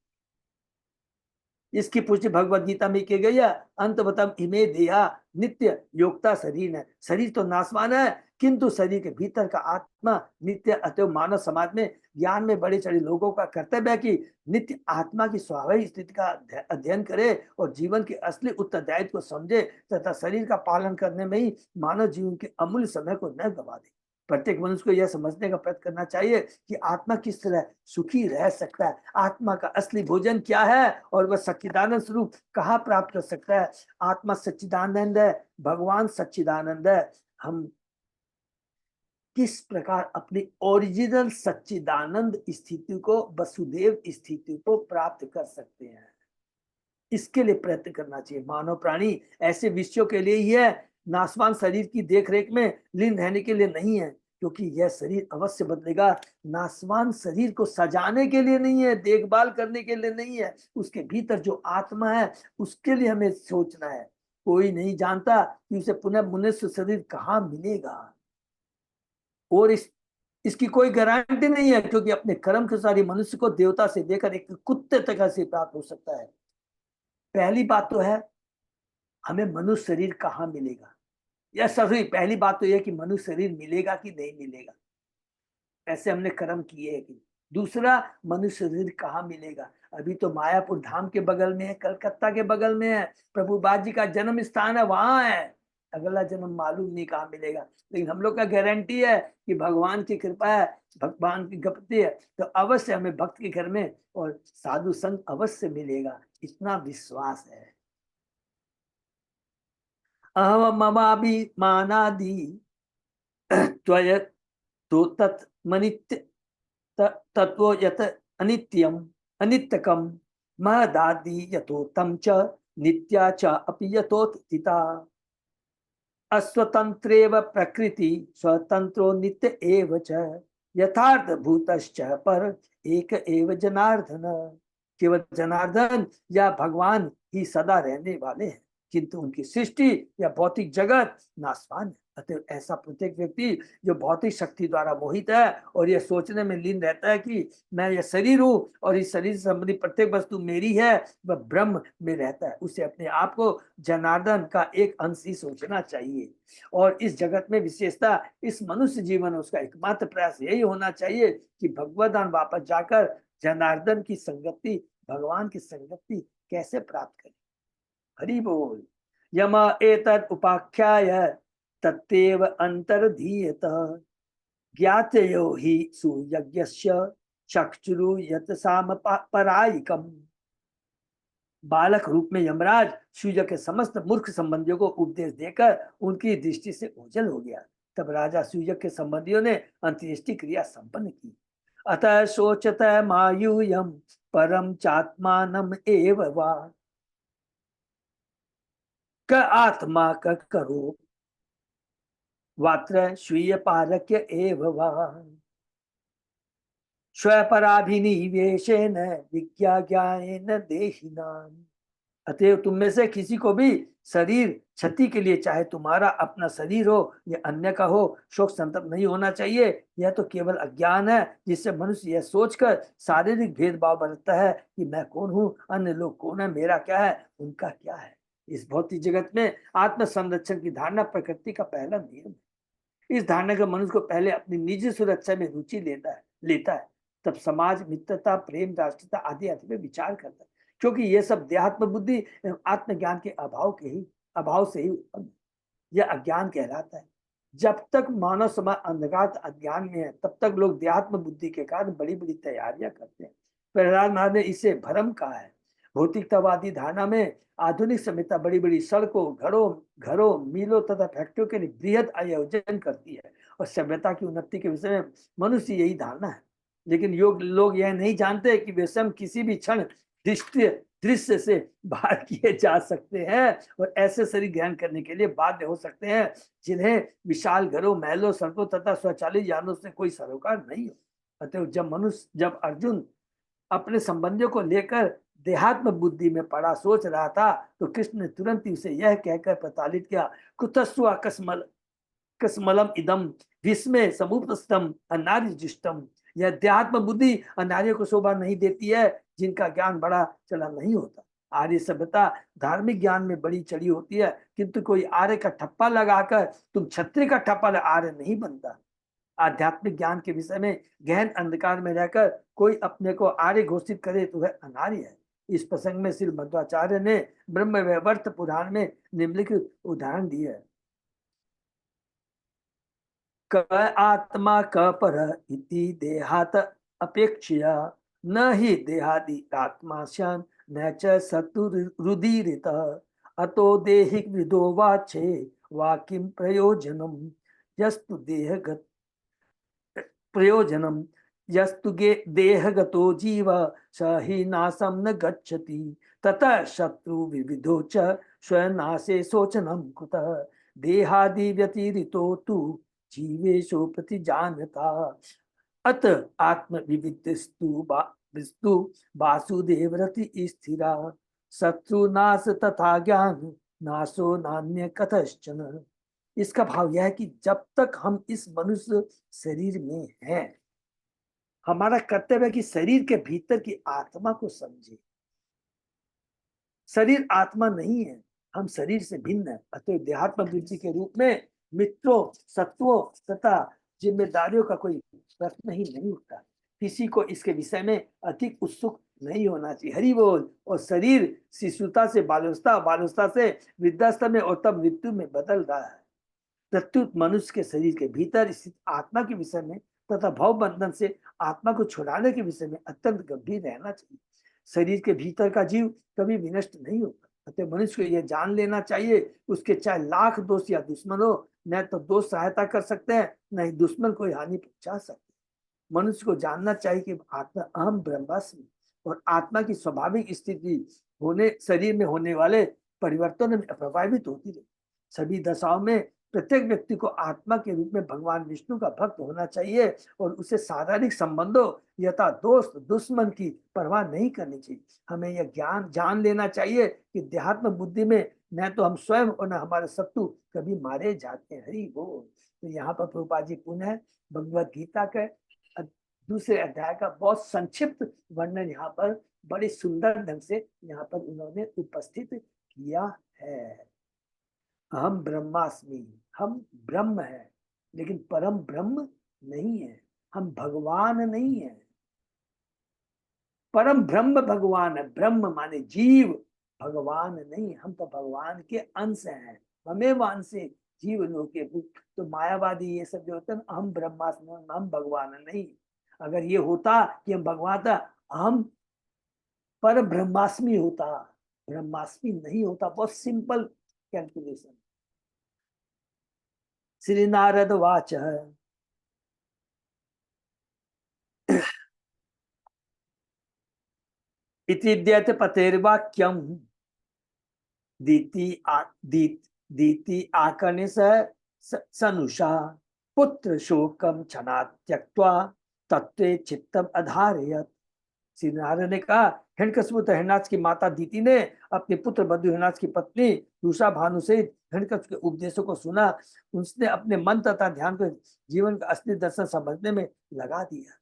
इसकी पुष्टि भगवद गीता में की गई है। अंतवतम इमे देहा नित्य योक्ता शरीर है। शरीर तो नाशवान है, किंतु शरीर के भीतर का आत्मा नित्य। अतएव मानव समाज में ज्ञान में बड़े चढ़े लोगों का कर्तव्य है कि नित्य आत्मा की स्वाभाविक स्थिति का अध्ययन करे और जीवन के असली उत्तरदायित्व को समझे तथा शरीर का पालन करने में ही मानव जीवन के अमूल्य समय को न गवा दे। प्रत्येक मनुष्य को यह समझने का प्रयत्न करना चाहिए कि आत्मा किस तरह सुखी रह सकता है, आत्मा का असली भोजन क्या है और वह सच्चिदानंद स्वरूप कहाँ प्राप्त कर सकता है। आत्मा सच्चिदानंद है, भगवान सच्चिदानंद है। हम किस प्रकार अपनी ओरिजिनल सच्चिदानंद स्थिति को, वसुदेव स्थिति को प्राप्त कर सकते हैं, इसके लिए प्रयत्न करना चाहिए। मानव प्राणी ऐसे विषयों के लिए ही है, नाशवान शरीर की देखरेख में लीन रहने के लिए नहीं है, क्योंकि यह शरीर अवश्य बदलेगा। नाशवान शरीर को सजाने के लिए नहीं है, देखभाल करने के लिए नहीं है, उसके भीतर जो आत्मा है उसके लिए हमें सोचना है। कोई नहीं जानता कि उसे पुनः मनुष्य शरीर कहाँ मिलेगा, और इसकी कोई गारंटी नहीं है, क्योंकि अपने कर्म के सारी मनुष्य को देवता से लेकर एक कुत्ते तक से प्राप्त हो सकता है। पहली बात तो है हमें मनुष्य शरीर कहाँ मिलेगा, या सही पहली बात तो यह कि मनुष्य शरीर मिलेगा कि नहीं मिलेगा, ऐसे हमने कर्म किए हैं कि। दूसरा, मनुष्य शरीर कहाँ मिलेगा? अभी तो मायापुर धाम के बगल में है, कलकत्ता के बगल में है, प्रभुपाद जी का जन्म स्थान है, वहां है। अगला जन्म मालूम नहीं कहाँ मिलेगा, लेकिन हम लोग का गारंटी है कि भगवान की कृपा है, भगवान की गपति है, तो अवश्य हमें भक्त के घर में और साधु संग अवश्य मिलेगा, इतना विश्वास है। अहम ममाभिमानादि त्वय तो तत्मनित्य तत्व यत अनित्यम अनित्यकम महदादि यथोत्तम च नित्या च अपि यथोत्थिता। अस्वतंत्रेव प्रकृति स्वतंत्रो नित्य एव च यथार्थ भूतश्च पर एक एव जनार्दन। केवल जनार्दन या भगवान ही सदा रहने वाले हैं, किंतु उनकी सृष्टि या भौतिक जगत नाशवान है। अतः ऐसा प्रत्येक व्यक्ति जो भौतिक शक्ति द्वारा मोहित है और यह सोचने में लीन रहता है कि मैं यह शरीर हूं और इस शरीर से संबंधित प्रत्येक वस्तु मेरी है, वह ब्रह्म में रहता है। उसे अपने आप को जनार्दन का एक अंश ही सोचना चाहिए। और इस जगत में विशेषता इस मनुष्य जीवन में उसका एकमात्र प्रयास यही होना चाहिए कि भगवदान वापस जाकर जनार्दन की संगति, भगवान की संगति कैसे प्राप्त करें। हरि बोल। यम एतद उपाख्याय तत्तेव अंतर्धीयत ज्ञातयो हि सुयज्ञस्य चक्षुरु यत साम परायिकम। बालक रूप में यमराज सूर्य के समस्त मूर्ख संबंधियों को उपदेश देकर उनकी दृष्टि से ओझल हो गया। तब राजा सूर्य के संबंधियों ने अंत्येष्टि क्रिया संपन्न की। अतः शोचत मायूयम परम चात्मानम एव वा क आत्मा क करो वात्र स्वीय पारक्य एव वा स्वपराभिनिवेशेन विज्ञाज्ञानेन देहिनाम्। अतएव तुम में से किसी को भी शरीर क्षति के लिए, चाहे तुम्हारा अपना शरीर हो या अन्य का हो, शोक संतप्त नहीं होना चाहिए। यह तो केवल अज्ञान है, जिससे मनुष्य यह सोचकर शारीरिक भेदभाव बरतता है कि मैं कौन हूँ, अन्य लोग कौन है, मेरा क्या है, उनका क्या है। इस भौतिक जगत में आत्म संरक्षण की धारणा प्रकृति का पहला नियम है। इस धारणा का मनुष्य को पहले अपनी निजी सुरक्षा में रुचि लेता है, तब समाज, मित्रता, प्रेम, राष्ट्रता आदि आदि में विचार करता है, क्योंकि ये सब देहात्म बुद्धि एवं आत्मज्ञान के अभाव से ही उत्पन्न, यह अज्ञान कहलाता है। जब तक मानव समाज अंधकार अज्ञान में है, तब तक लोग देहात्म बुद्धि के कारण बड़ी बड़ी तैयारियां करते हैं। प्रहलाद महाराज ने इसे भ्रम कहा है। भौतिकतावादी धारणा में आधुनिक सभ्यता बड़ी बड़ी सड़कों, घरों, मिलों तथा फैक्ट्रियों के लिए बृहद आयोजन करती है, और सभ्यता की उन्नति के विषय में मनुष्य यही धारणा है। लेकिन लोग यह नहीं जानते कि वे स्वयं किसी भी क्षण दृश्य से बाहर किए जा सकते हैं और ऐसे शरीर ग्रहण करने के लिए बाध्य हो सकते हैं जिन्हें विशाल घरों, महलों, सड़कों तथा स्वचालित यानों से कोई सरोकार नहीं हो। अतः जब अर्जुन अपने संबंधियों को लेकर देहात्म बुद्धि में पड़ा सोच रहा था, तो कृष्ण ने तुरंत ही उसे यह कहकर प्रताड़ित किया, कुतस्व कस्मलम इदम विस्मय समुपस्थम अनार्यजुष्टम। यह देहात्म बुद्धि अनार्य को शोभा नहीं देती है, जिनका ज्ञान बड़ा चला नहीं होता। आर्य सभ्यता धार्मिक ज्ञान में बड़ी चढ़ी होती है, किंतु कोई आर्य का ठप्पा लगाकर तुम क्षत्रिय का ठप्पा आर्य नहीं बनता। आध्यात्मिक ज्ञान के विषय में गहन अंधकार में रहकर कोई अपने को आर्य घोषित करे तो वह अनार्य है। इस प्रसंग में श्री मध्वाचार्य ने ब्रह्म वैवर्त पुराण में निम्नलिखित उदाहरण दिए है। क आत्मा क पर इति देहात अपेक्षया न ही देहादि आत्मा शन न च सतुरुदीरित अतो देहिक विदो वाचे वाकिम प्रयोजनम यस्तु देहगत प्रयोजनम यस्तु देहगतो जीव स ही नासम न गच्छति ततः शत्रु विविधो च स्वनाशे शोचनम कुतः देहादि व्यतिरितो तु जीवेशो प्रतिजानता अत आत्म विविधस्तु वासुदेव रति स्थिरा शत्रु नाश तथा ज्ञान नाशो नान्य कथश्चन। इसका भाव यह है कि जब तक हम इस मनुष्य शरीर में हैं, हमारा कर्तव्य है कि शरीर के भीतर की आत्मा को समझे। शरीर आत्मा नहीं है, हम शरीर से भिन्न है। अतः देहात्म बुद्धि के रूप में मित्रों, सत्वों तथा जिम्मेदारियों का कोई प्रश्न ही नहीं उठता। किसी को इसके विषय में अधिक उत्सुक नहीं होना चाहिए। हरि बोल। और शरीर शिशुता से बाल्यावस्था, बाल्यावस्था से वृद्धावस्था में और तब मृत्यु में बदल रहा है। प्रत्युत मनुष्य के शरीर के भीतर स्थित आत्मा के विषय में तथा भव बंधन से आत्मा को छुड़ाने के विषय में अत्यंत गंभीर रहना चाहिए। शरीर के भीतर का जीव कभी विनष्ट नहीं होता। अतः मनुष्य को यह जान लेना चाहिए, उसके चाहे लाख दोस्त या दुश्मन हो, न तो दोस्त सहायता कर सकते हैं, न ही दुश्मन कोई हानि पहुंचा सकते। मनुष्य को जानना चाहिए कि आत्मा अहम ब्रह्मास्मि और आत्मा की स्वाभाविक स्थिति होने शरीर में होने वाले परिवर्तनों में प्रभावित होती रही। सभी दशाओं में प्रत्येक व्यक्ति को आत्मा के रूप में भगवान विष्णु का भक्त होना चाहिए और उसे शारीरिक संबंधों यथा दोस्त दुश्मन की परवाह नहीं करनी चाहिए। हमें यह ज्ञान जान लेना चाहिए कि देहात्म बुद्धि में न तो हम स्वयं और न हमारे शत्रु कभी मारे जाते हैं। हरि बोल। तो यहाँ पर प्रभुपाद जी पुनः भगवद गीता के दूसरे अध्याय का बहुत संक्षिप्त वर्णन यहाँ पर बड़े सुंदर ढंग से यहाँ पर उन्होंने उपस्थित किया है। हम ब्रह्मास्मि, हम ब्रह्म है, लेकिन परम ब्रह्म नहीं है। हम भगवान नहीं है। परम ब्रह्म भगवान है। ब्रह्म माने जीव, भगवान नहीं। हम तो भगवान के अंश हैं। हमें वांसे जीव लोके भूत। तो मायावादी ये सब जो होते हैं, हम ब्रह्मास्मि, हम भगवान नहीं। अगर ये होता कि हम भगवान था, हम पर ब्रह्मास्मि होता, ब्रह्मास्मि नहीं होता। बहुत simple calculation. Shri Narad watch इति द्यत पतेर्वाक्यम दीति आकर्ण्य सनुषा पुत्र शोकम क्षणा त्यक्त्वा तत्वे चित्तम अधारयत् श्री नारायण ने कहा, हिरण्यकशिपु तो हिरण्याक्ष की माता दीति ने अपने पुत्र बधु हिरण्याक्ष की पत्नी दूषा भानु से हिरण्यकशिपु के उपदेशों को सुना। उसने अपने मन तथा ध्यान को जीवन का असली दर्शन समझने में लगा दिया।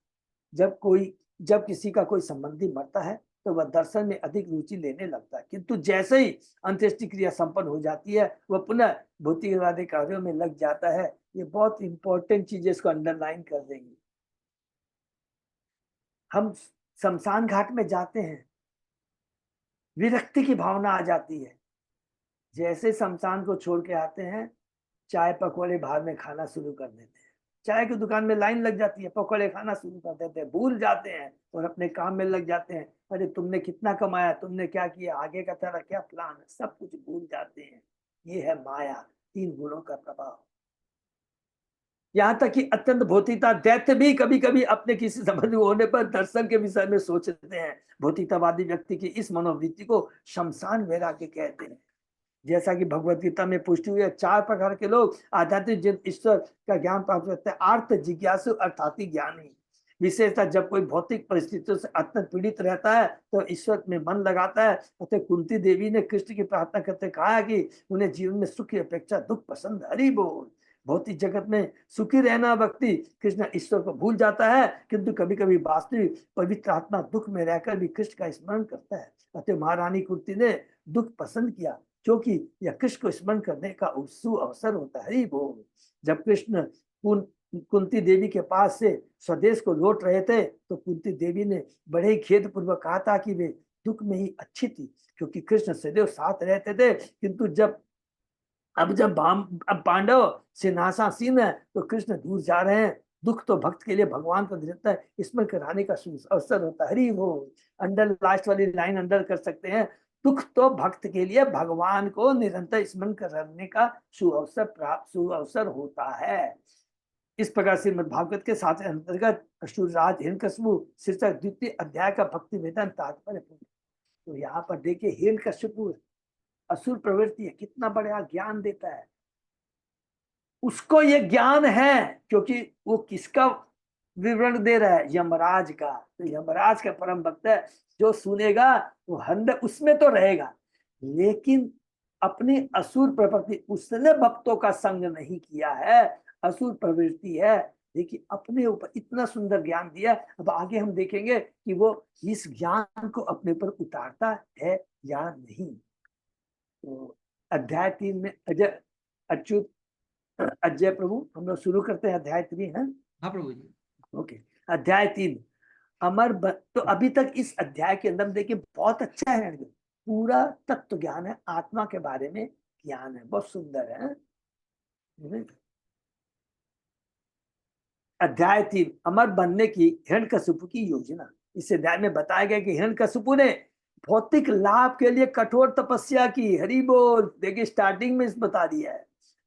जब किसी का कोई संबंधी मरता है तो वह दर्शन में अधिक रुचि लेने लगता है, किंतु जैसे ही अंत्येष्टि क्रिया संपन्न हो जाती है वह पुनः भौतिकवादी कार्यों में लग जाता है। ये बहुत इंपॉर्टेंट चीजें, इसको अंडरलाइन कर देंगे। हम शमशान घाट में जाते हैं, विरक्ति की भावना आ जाती है। जैसे शमशान को छोड़ के आते हैं, चाय पकौड़े बाहर में खाना शुरू कर देते हैं। चाय की दुकान में लाइन लग जाती है, पकौड़े खाना शुरू कर देते हैं, भूल जाते हैं और अपने काम में लग जाते हैं। अरे तुमने कितना कमाया, तुमने क्या किया, आगे का तेरा क्या प्लान है, सब कुछ भूल जाते हैं। ये है माया, 3 गुणों का प्रभाव। यहाँ तक कि अत्यंत भौतिकता दैत्य भी कभी कभी अपने किसी संबंधी होने पर दर्शन के विषय में सोचते हैं। भौतिकतावादी व्यक्ति की इस मनोवृत्ति को शमशान वैराग्य कहते हैं। जैसा कि भगवत गीता में पुष्टि हुई है, 4 प्रकार के लोग आध्यात्मिक जिन ईश्वर का ज्ञान प्राप्त करते हैं। आर्त जिज्ञासु अर्थात ज्ञानी। विशेषतः जब कोई भौतिक परिस्थितियों से अत्यंत पीड़ित रहता है तो ईश्वर में मन लगाता है। अतः कुंती देवी ने कृष्ण की प्रार्थना करते कहा कि उन्हें जीवन में सुख की अपेक्षा दुख पसंद। हरि बोल। भौतिक जगत में सुखी रहना व्यक्ति कृष्ण ईश्वर को भूल जाता है, किंतु कभी कभी वास्तविक पवित्र आत्मा दुख में रहकर भी कृष्ण का स्मरण करता है। अतः महारानी कुंती ने दुख पसंद किया क्योंकि यह कृष्ण को स्मरण करने का उत्सुक अवसर होता है। हरि बोल। जब कृष्ण कुंती देवी के पास से स्वदेश को लौट रहे थे तो कुंती देवी ने बड़े ही खेद पूर्वक कहा था कि वे दुख में ही अच्छी थी, क्योंकि कृष्ण सदैव साथ रहते थे। किंतु जब पांडव सिंहासनासीन है तो कृष्ण दूर जा रहे हैं। दुख तो भक्त के लिए भगवान को देता है, इसमें कराने का अवसर होता है। हरि बोल। अंडर लास्ट वाली लाइन अंडर कर सकते हैं, दुख तो भक्त के लिए भगवान को निरंतर स्मरण करने का सुअवसर होता है। इस प्रकार श्रीमद् भागवत के 7 अंतर्गत असुरराज हिरण्यकशिपु शीर्षक 2 अध्याय का भक्ति वेदांत तात्पर्य। तो यहाँ पर देखिए, हिरण्यकशिपु असुर प्रवृत्ति है, कितना बड़ा ज्ञान देता है। उसको ये ज्ञान है क्योंकि वो किसका विवरण दे रहा है, यमराज का। तो यमराज का परम भक्त है, जो सुनेगा वो 100 उसमें तो रहेगा, लेकिन अपनी असुर प्रवृत्ति, उसने भक्तों का संग नहीं किया है, असुर प्रवृत्ति है। देखिए अपने ऊपर इतना सुंदर ज्ञान दिया। अब आगे हम देखेंगे कि वो इस ज्ञान को अपने ऊपर उतारता है या नहीं। तो अध्याय 3 में अजय अच्युत अजय प्रभु हम लोग शुरू करते हैं। अध्याय 3 है। हाँ प्रभु जी। ओके, अध्याय 3 तो अभी तक इस अध्याय के अंदर देखिए बहुत अच्छा है, पूरा तत्व ज्ञान है, आत्मा के बारे में ज्ञान है, बहुत सुंदर है। अध्याय 3 अमर बनने की हिरण्यकशिपु की योजना। इस अध्याय में बताया गया कि हिरण्यकशिपु ने भौतिक लाभ के लिए कठोर तपस्या की। हरि बोल। देखिए स्टार्टिंग में इस बता दिया है,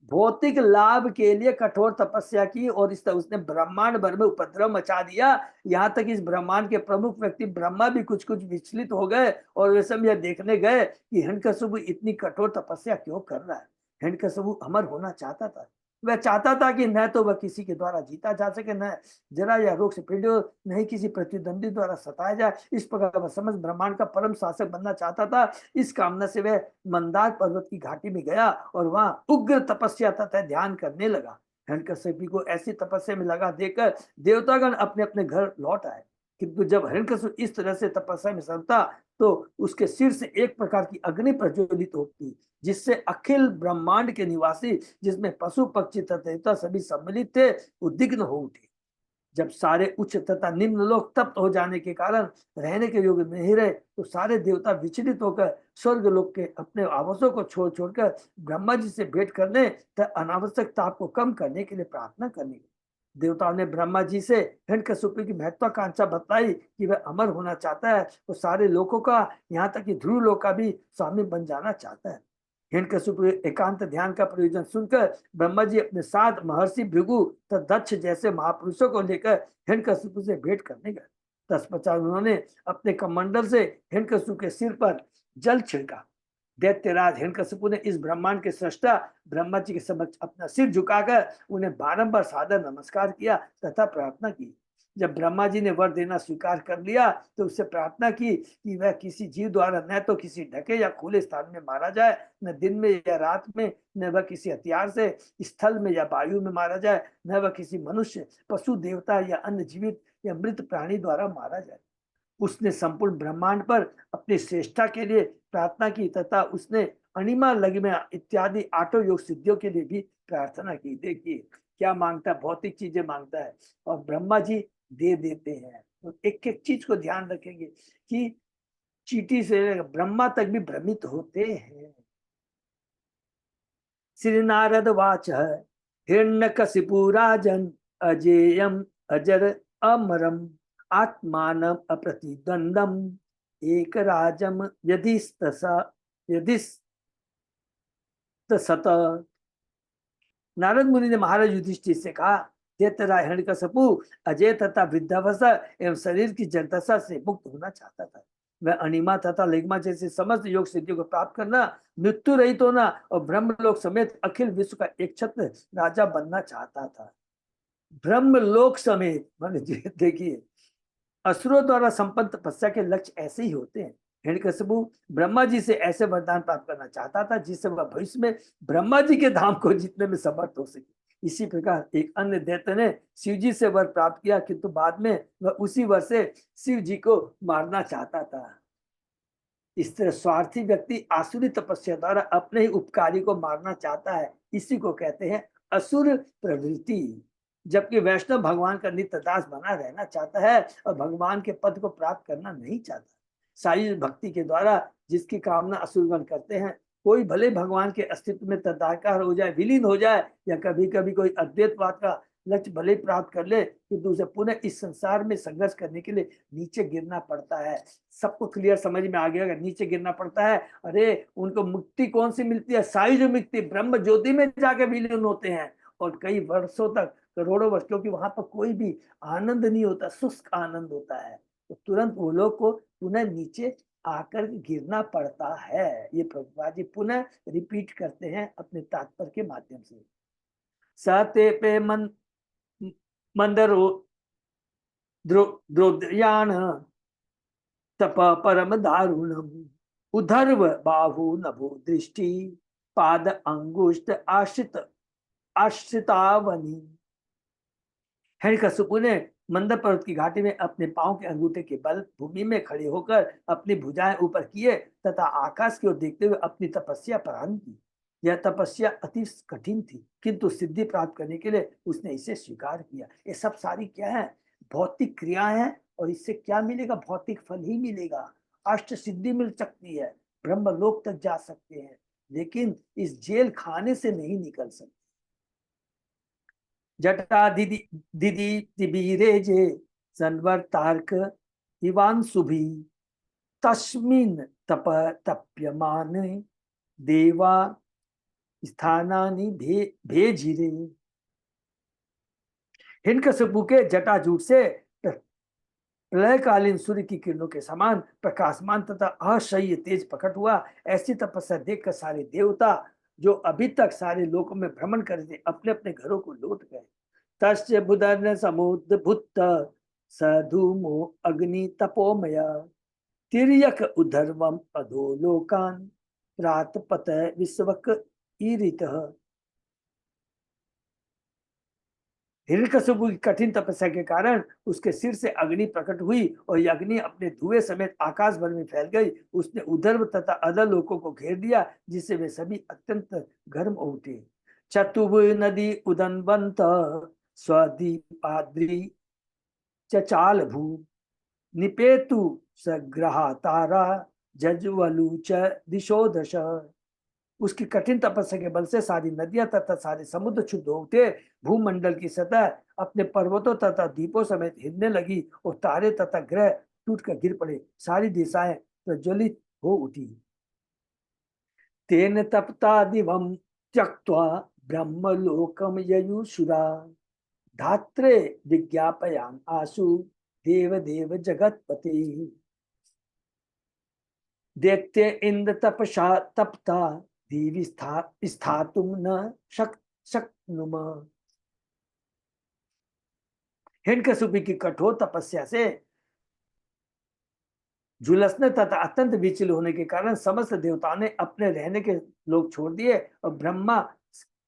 भौतिक लाभ के लिए कठोर तपस्या की और इस तरह उसने ब्रह्मांड भर में उपद्रव मचा दिया। यहाँ तक इस ब्रह्मांड के प्रमुख व्यक्ति ब्रह्मा भी कुछ कुछ विचलित हो गए और वे सब यह देखने गए कि हिरण्यकशिपु इतनी कठोर तपस्या क्यों कर रहा है। हिरण्यकशिपु अमर होना चाहता था। वह चाहता था कि न तो वह किसी के द्वारा जीता जा सके, न जरा या रोग से पीड़ित हो, नहीं किसी प्रतिद्वंदी द्वारा सताया जाए। इस प्रकार वह समस्त ब्रह्मांड का परम शासक बनना चाहता था। इस कामना से वह मंदार पर्वत की घाटी में गया और वहां उग्र तपस्या तथा ध्यान करने लगा। हिरण्यकशिपु को ऐसी तपस्या में लगा देखकर देवतागण अपने अपने घर लौट आए। किंतु जब हिरण्यकशिपु इस तरह से तपस्या में सरता तो उसके सिर से एक प्रकार की अग्नि प्रज्वलित होती, जिससे अखिल ब्रह्मांड के निवासी, जिसमें पशु पक्षी तथा देवता सभी सम्मिलित थे, उद्विग्न हो उठे। जब सारे उच्च तथा निम्न लोग तप्त हो जाने के कारण रहने के योग्य नहीं रहे तो सारे देवता विचलित होकर स्वर्ग लोक के अपने आवासों को छोड़ छोड़कर ब्रह्मा जी से भेंट करने तथा अनावश्यक ताप को कम करने के लिए प्रार्थना करने। देवताओं ने ब्रह्मा जी से हिरण्यकशिपु की महत्वाकांक्षा बताई कि वह अमर होना चाहता है, वो सारे लोकों का, यहाँ तक कि ध्रुव लोक का भी स्वामी बन जाना चाहता है। हिरण्यकशिपु एकांत ध्यान का प्रयोजन सुनकर ब्रह्मा जी अपने साथ महर्षि भृगु तथा दक्ष जैसे महापुरुषों को लेकर हिरण्यकशिपु से भेंट करने गए। तत्पश्चात उन्होंने अपने कमंडल से हिरण्यकशिपु के सिर पर जल छिड़का। दैत्यराज हिरण्यकशिपु ने इस ब्रह्मांड के सृष्टा ब्रह्मा जी के समक्ष अपना सिर झुकाकर उन्हें बारंबार सादर नमस्कार किया तथा प्रार्थना की। जब ब्रह्मा जी ने वर देना स्वीकार कर लिया तो उससे प्रार्थना की कि वह किसी जीव द्वारा न तो किसी ढके या खुले स्थान में मारा जाए, न दिन में या रात में, न वह किसी हथियार से स्थल में या वायु में मारा जाए, न वह किसी मनुष्य, पशु, देवता या अन्य जीवित या मृत प्राणी द्वारा मारा जाए। उसने संपूर्ण ब्रह्मांड पर अपनी श्रेष्ठता के लिए प्रार्थना की तथा उसने अणिमा लघिमा इत्यादि आठों योग सिद्धियों के लिए भी प्रार्थना की। देखिए क्या मांगता है, भौतिक चीजें मांगता है और ब्रह्मा जी दे देते हैं। तो एक एक चीज को ध्यान रखेंगे कि चींटी से ब्रह्मा तक भी भ्रमित होते हैं। श्री नारद वाच हिरण्यकशिपुराजन अजेयम अजर अमरम आत्मानम अप्रतिद्वंदम एक राजम यदिस्तसत। नारद मुनि ने महाराज युधिष्ठिर से कहा, दैत्यराज हिरण्यकशिपु अजय तथा वृद्धावस्था एवं शरीर की जड़दशा से मुक्त होना चाहता था। वह अनिमा तथा लिग्मा जैसे समस्त योग सिद्धियों को प्राप्त करना, मृत्यु रहित होना और ब्रह्मलोक समेत अखिल विश्व का एक छत्र राजा बनना चाहता था। ब्रह्मलोक समेत मान देखिए, असुरों द्वारा संपन्न तपस्या के लक्ष्य ऐसे ही होते हैं। हिरण्यकशिपु ब्रह्मा जी से ऐसे वरदान प्राप्त करना चाहता था जिससे वह भविष्य में ब्रह्मा जी के धाम को जीतने में समर्थ हो सके। इसी प्रकार एक अन्य दैत्य ने शिव जी से वर प्राप्त किया, किंतु बाद में वह उसी वर से शिव जी को मारना चाहता था। इस तरह स्वार्थी व्यक्ति आसुरी तपस्या द्वारा अपने ही उपकारी को मारना चाहता है। इसी को कहते हैं असुर प्रवृत्ति। जबकि वैष्णव भगवान का नित्य दास बना रहना चाहता है और भगवान के पद को प्राप्त करना नहीं चाहता। साई भक्ति के द्वारा जिसकी कामना असुरगण करते हैं, कोई भले भगवान के अस्तित्व में तदाकार हो जाए, विलीन हो जाए, या कभी कभी कोई अद्वैतवाद का लक्ष्य भले प्राप्त कर ले, किंतु उसे पुनः इस संसार में संघर्ष करने के लिए नीचे गिरना पड़ता है। सबको क्लियर समझ में आ गया, नीचे गिरना पड़ता है। अरे उनको मुक्ति कौन सी मिलती है? साई जो मुक्ति ब्रह्म ज्योति में जाके विलीन होते हैं और कई वर्षों तक, करोड़ों वर्ष, क्योंकि वहां पर कोई भी आनंद नहीं होता, शुष्क आनंद होता है। तो तुरंत वो लोग को पुनः नीचे आकर गिरना पड़ता है। ये प्रभुपाद जी पुनः रिपीट करते हैं अपने तात्पर्य के माध्यम से। सते पे मंदरो द्रोद्यान तप परम दारुणम उधर्व बाहु नभो दृष्टि पाद अंगुष्ठ आश्रितावनी। हिरण्यकशिपु ने मंदर पर्वत की घाटी में अपने पांव के अंगूठे के बल भूमि में खड़े होकर अपनी भुजाएं ऊपर किए तथा आकाश की ओर देखते हुए अपनी तपस्या प्रारंभ की। यह तपस्या अति कठिन थी, किंतु सिद्धि प्राप्त करने के लिए उसने इसे स्वीकार किया। ये सब सारी क्या है? भौतिक क्रियाएं हैं और इससे क्या मिलेगा? भौतिक फल ही मिलेगा। अष्ट सिद्धि मिल सकती है, ब्रह्मलोक तक जा सकते हैं, लेकिन इस जेल खाने से नहीं निकल सकते। जटा दिदी तिबीरे जे संवर्तार्क इवांशुभि तस्मिन् तप तप्यमान देवा स्थानानि भेजिरे। हिरण्यकशिपु के जटाजूट से प्रलयकालीन सूर्य की किरणों के समान प्रकाशमान तथा असह्य तेज प्रकट हुआ। ऐसी तपस्या देखकर सारे देवता जो अभी तक सारे लोकों में भ्रमण कर थे, अपने अपने घरों को लौट गए। तस्य बुधन समुद्भुत सधूमो अग्नि तपोमय तिर्यक उधर्वम अधोलोकान प्रातपत विश्वक ईरितः। हिरण्यकशिपु की कठिन तपस्या के कारण उसके सिर से अग्नि प्रकट हुई और यह अग्नि अपने धुएं समेत आकाश भर में फैल गई। उसने उधर्व तथा अधर लोकों को घेर दिया, जिससे वे सभी अत्यंत गर्म उठे। चतुर्भुज नदी उदनवंत स्वदीपाद्री चाल भू निपेतु सग्रहा तारा जज्वलु च दिशो दश। उसकी कठिन तपस्या के बल से सारी नदियां तथा सारे समुद्र क्षुब्ध हो उठे। भूमंडल की सतह अपने पर्वतों तथा द्वीपों समेत हिलने लगी और तारे तथा ग्रह टूटकर गिर पड़े। सारी दिशाएं प्रज्वलित हो उठी। तेन तप्ता दिवम त्यक्त्वा ब्रह्मलोकम ययुषुरा धात्रे विज्ञापयान आशु देव देव जगतपति। देखते इंद्र तपसा तपता देवी स्थातुम न शक्नुम। हिरण्यकशिपु की कठोर तपस्या से झुलसने तथा अत्यंत विचलित होने के कारण समस्त देवताओं ने अपने रहने के लोग छोड़ दिए और ब्रह्मा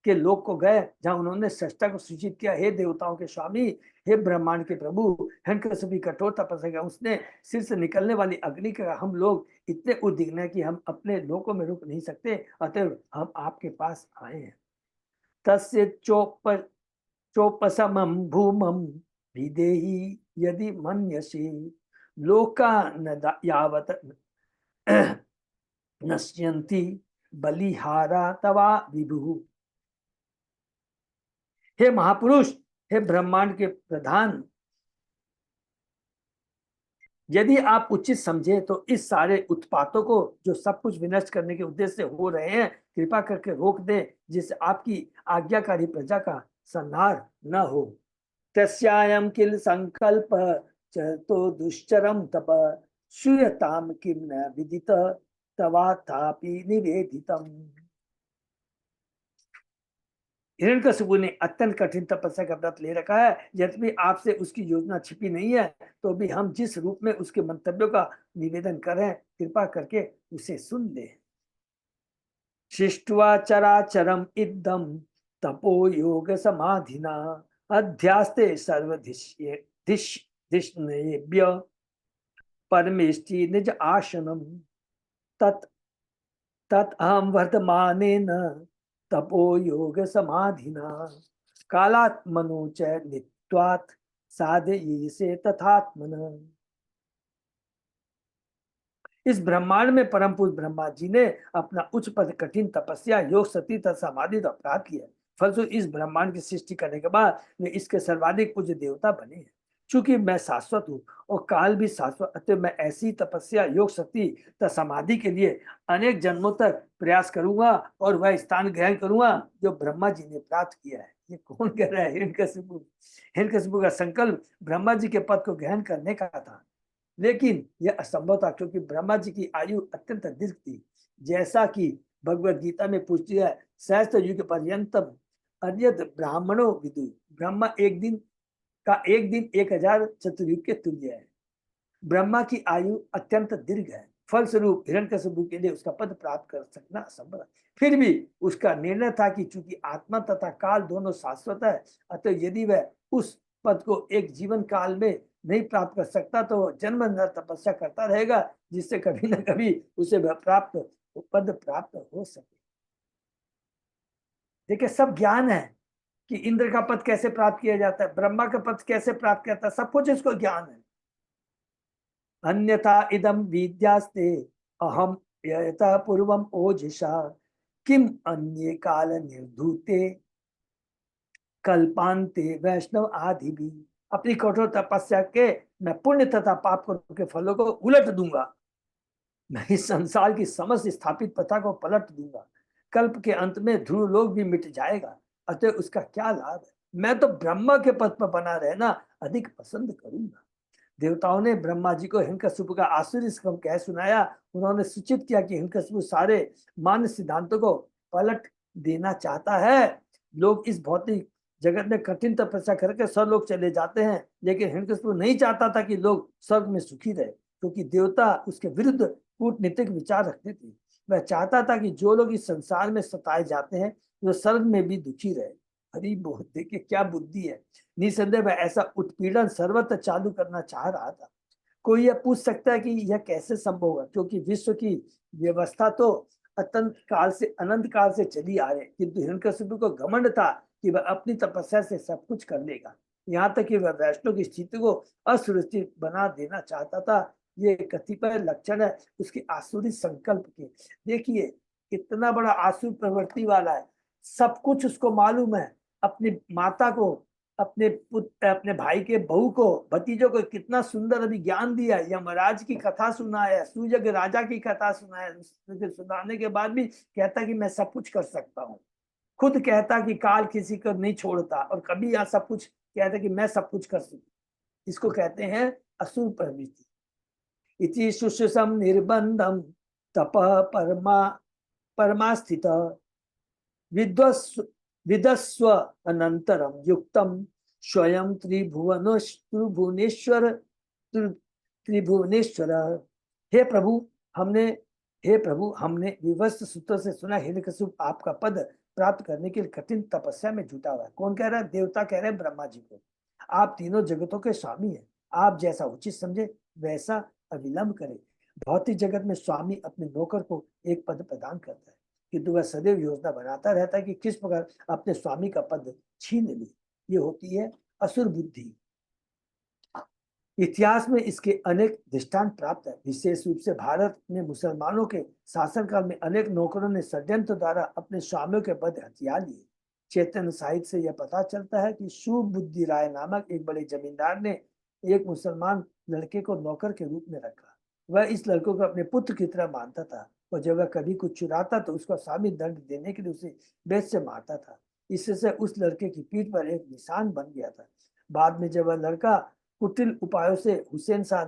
के लोक को गए, जहां उन्होंने सृष्टा को सूचित किया, हे देवताओं के स्वामी, हे ब्रह्मांड के प्रभु, हिरण्यकशिपु की कठोर तपस्या का उसने सिर से निकलने वाली अग्नि का हम लोग इतने उद्विग्न हैं कि हम अपने लोकों में रुक नहीं सकते, अतः हम आपके पास आए हैं। तस्य चोपसमं भूमं विदेहि यदि मन्यसे लोका न यावत नश्यन्ति बलिहारा तवा विभु। हे महापुरुष, हे ब्रह्मांड के प्रधान, यदि आप उचित समझे तो इस सारे उत्पातों को जो सब कुछ विनष्ट करने के उद्देश्य से हो रहे हैं, कृपा करके रोक दे, जिससे आपकी आज्ञाकारी प्रजा का संहार न हो। तस्यायं किल संकल्प तो दुश्चरम तप श्रूयताम किम न विदित तवाथापि निवेदितम। हिरण्यकशिपु ने अत्यंत कठिन तपस्या का व्रत ले रखा है, यद्यपि आपसे उसकी योजना छिपी नहीं है, तो भी हम जिस रूप में उसके मंतव्यों का निवेदन करें, कृपा करके उसे सुन ले। शिष्ट्वा चराचरम इदं तपो योग समाधिना अध्यास्ते सर्वधिष्णेभ्य परमेष्टि निज आसनम तत् अहम वर्तमानेन तपो योग समाधिना कालात्मनो च नित्वात् साधयिसे तथात्मन। इस ब्रह्मांड में परम पुरुष ब्रह्मा जी ने अपना उच्च पद कठिन तपस्या योग सती तथा समाधि का प्राप्त किया। फलस्वरूप इस ब्रह्मांड की सृष्टि करने के बाद वे इसके सर्वाधिक पूज्य देवता बने हैं। चूंकि मैं शाश्वत हूँ और काल भी शाश्वत, अतः मैं ऐसी तपस्या योग शक्ति तथा समाधि के लिए अनेक जन्मों तक प्रयास करूंगा और वह स्थान ग्रहण करूंगा जो ब्रह्मा जी ने प्राप्त किया है। ये कौन कह रहा है? हिरण्यकशिपु। हिरण्यकशिपु का संकल्प ब्रह्मा जी के पद को ग्रहण करने का था, लेकिन यह असंभव था क्योंकि ब्रह्मा जी की आयु अत्यंत दीर्घ थी। जैसा कि भगवत गीता में पूछती है, सहस्त्र युग पर्यंतम अन्यद ब्राह्मणो विदु। ब्रह्मा एक दिन 1000 चतुर्युग के तुल्य है। ब्रह्मा की आयु अत्यंत दीर्घ है, फलस्वरूप हिरण्यकशिपु के लिए उसका पद प्राप्त कर सकना असंभव है। फिर भी उसका निर्णय था कि चूंकि आत्मा तथा काल दोनों शाश्वत है, अतः यदि वह उस पद को एक जीवन काल में नहीं प्राप्त कर सकता तो जन्म तपस्या करता रहेगा, जिससे कभी न कभी उसे वह पद प्राप्त हो सके। देखिए, सब ज्ञान है कि इंद्र का पद कैसे प्राप्त किया जाता है, ब्रह्मा का पद कैसे प्राप्त किया जाता है, सब कुछ इसको ज्ञान है। अन्यथा इदम विद्यास्ते अहम यथा पूर्वम ओजिषा किम अन्ये काल निर्धूते कल्पांते वैष्णव आदि भी। अपनी कठोर तपस्या के मैं पुण्य तथा पाप के फलों को उलट दूंगा। मैं इस संसार की समस्त स्थापित प्रथा को पलट दूंगा। कल्प के अंत में ध्रुव लोक भी मिट जाएगा, अतः उसका क्या लाभ है? मैं तो ब्रह्मा के पद पर बना रहना अधिक पसंद करूंगा। देवताओं ने ब्रह्मा जी को हिरण्यकशिपु का आसुरी क्रम कह सुनाया। उन्होंने सूचित किया कि हिरण्यकशिपु सारे मान्य सिद्धांतों को पलट देना चाहता है। लोग इस भौतिक जगत में कठिन तपस्या करके स्वर्ग चले जाते हैं, लेकिन हिरण्यकशिपु नहीं चाहता था कि लोग स्वर्ग में सुखी रहे, क्योंकि देवता उसके विरुद्ध कूटनीतिक विचार रखते थे। वह चाहता था कि जो लोग इस संसार में सताए जाते हैं वो स्वर्ग में भी दुखी रहे। हरी बोल, देखिए क्या बुद्धि है। निसंदेह वह ऐसा उत्पीड़न सर्वत्र चालू करना चाह रहा था। कोई यह पूछ सकता है कि यह कैसे संभव होगा, क्योंकि विश्व की व्यवस्था तो अनंत काल से चली आ रही, किंतु हिरण्यकशिपु को घमंड था कि वह अपनी तपस्या से सब कुछ कर लेगा। यहाँ तक कि वह वैष्णव की स्थिति को असुरक्षित बना देना चाहता था। ये कतिपय लक्षण है उसके आसुरी संकल्प के। देखिए, इतना बड़ा आसुर प्रवृत्ति वाला है, सब कुछ उसको मालूम है। अपनी माता को, अपने भाई के बहू को, भतीजों को कितना सुंदर अभी ज्ञान दिया है। यमराज की कथा सुनाया, सूजग राजा की कथा सुनाया, सुनाने के बाद भी कहता कि मैं सब कुछ कर सकता हूँ। खुद कहता कि काल किसी को नहीं छोड़ता, और कभी यहाँ सब कुछ कहता कि मैं सब कुछ कर सकता। इसको कहते हैं असुर प्रवृत्ति। इति सुषुषम निर्बंधम तप परमास्थित विद्वस्व अनंतरम युक्तम स्वयं त्रिभुवनेश्वर त्रिभुवनेश्वर। हे प्रभु हमने हे प्रभु हमने विवस्त्र सूत्रों से सुना, हिरण्यकशिपु आपका पद प्राप्त करने के लिए कठिन तपस्या में जुटा हुआ है। कौन कह रहा है? देवता कह रहे हैं ब्रह्मा जी को। आप तीनों जगतों के स्वामी हैं, आप जैसा उचित समझे वैसा अविलंब करें। भौतिक जगत में स्वामी अपने नौकर को एक पद प्रदान करता है, किंतु वह सदैव योजना बनाता रहता है कि किस प्रकार अपने स्वामी का पद छीन ले। ये होती है असुर बुद्धि। इतिहास में इसके अनेक दृष्टांत प्राप्त है। विशेष रूप से भारत में मुसलमानों के शासनकाल में अनेक नौकरों ने षड्यंत्र द्वारा अपने स्वामियों के पद हथिया लिए। चैतन्य साहित्य से यह पता चलता है कि सुबुद्धि राय नामक एक बड़े जमींदार ने एक मुसलमान लड़के को नौकर के रूप में रखा। वह इस लड़के को अपने पुत्र की तरह मानता था, और जब वह कभी कुछ चुराता तो उसका स्वामी दंड देने के लिए उसे बेत से मारता था। इससे उस लड़के की पीठ पर एक निशान बन गया था। बाद में जब वह लड़का कुटिल उपायों से हुसैन शाह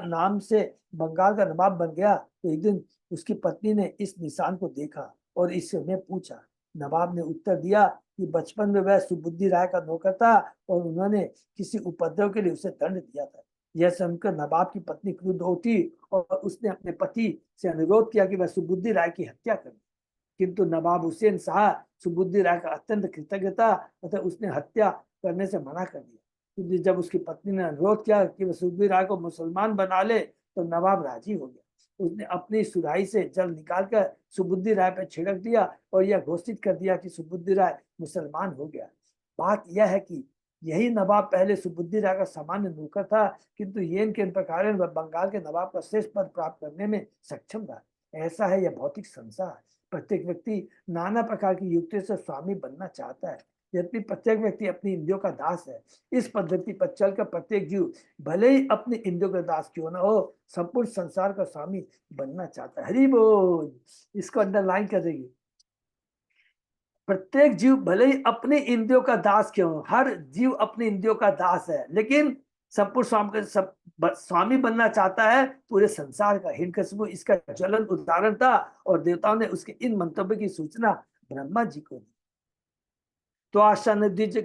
नाम से बंगाल का नवाब बन गया, तो एक दिन उसकी पत्नी ने इस निशान को देखा और इससे उन्हें पूछा। नवाब ने उत्तर दिया कि बचपन में वह सुबुद्धि राय का नौकर था और उन्होंने किसी उपद्रव के लिए उसे दंड दिया था। यह सुनकर नवाब की पत्नी क्रुद्ध उठी और उसने अपने पति से अनुरोध किया कि वह सुबुद्धि राय की हत्या करे, किंतु नवाब हुसैन शाह सुबुद्धि राय का अत्यंत कृतज्ञ था, अतः उसने हत्या करने से मना कर दिया। क्योंकि जब उसकी पत्नी ने अनुरोध किया कि वह सुबुद्धि राय को मुसलमान बना ले, तो नवाब राजी हो गया। उसने अपनी सुराही से जल निकालकर सुबुद्धि राय पर छिड़क दिया और यह घोषित कर दिया कि सुबुद्धि राय मुसलमान हो गया। बात यह है कि यही नवाब पहले सुबुद्धि राय का सामान्य नौकर था, किंतु येन के प्रकार वह बंगाल के नवाब का श्रेष्ठ पद प्राप्त करने में सक्षम था। ऐसा है यह भौतिक संसार। प्रत्येक व्यक्ति नाना प्रकार की युक्तियों से स्वामी बनना चाहता है, यद्यपि प्रत्येक व्यक्ति अपनी इंद्रियों का दास है। इस पद्धति पर चलकर प्रत्येक जीव भले ही अपनी इंद्रियों का दास क्यों ना हो, संपूर्ण संसार का स्वामी बनना चाहता है। हरि बोल। इसको अंडरलाइन कर देगी। प्रत्येक जीव भले ही अपने इंद्रियों का दास क्यों हो, हर जीव अपने इंद्रियों का दास है, लेकिन संपूर्ण स्वामी बनना चाहता है पूरे संसार का। हिरण्यकशिपु इसका ज्वलन उदाहरण था, और देवताओं ने उसके इन मंतव्य की सूचना ब्रह्मा जी को दी। तो आसन द्विज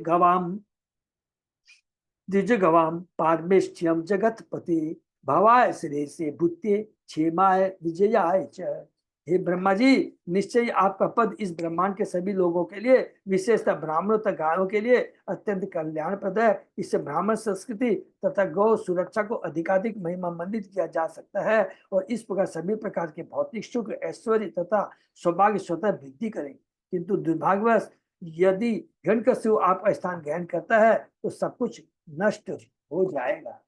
गवाम पारमेष्ठ्यम जगतपति भवाय श्रेय से भूत्य क्षेमाय विजयाय च। हे ब्रह्मा जी, निश्चय आपका पद इस ब्रह्मांड के सभी लोगों के लिए, विशेषतः ब्राह्मणों तथा गायों के लिए अत्यंत कल्याणप्रद है। इससे ब्राह्मण संस्कृति तथा गौ सुरक्षा को अधिकाधिक महिमा मंडित किया जा सकता है, और इस प्रकार सभी प्रकार के भौतिक सुख, ऐश्वर्य तथा सौभाग्य स्वतः वृद्धि करें। किंतु दुर्भाग्यवश यदि हिरण्यकशिपु आपका स्थान ग्रहण करता है तो सब कुछ नष्ट हो जाएगा।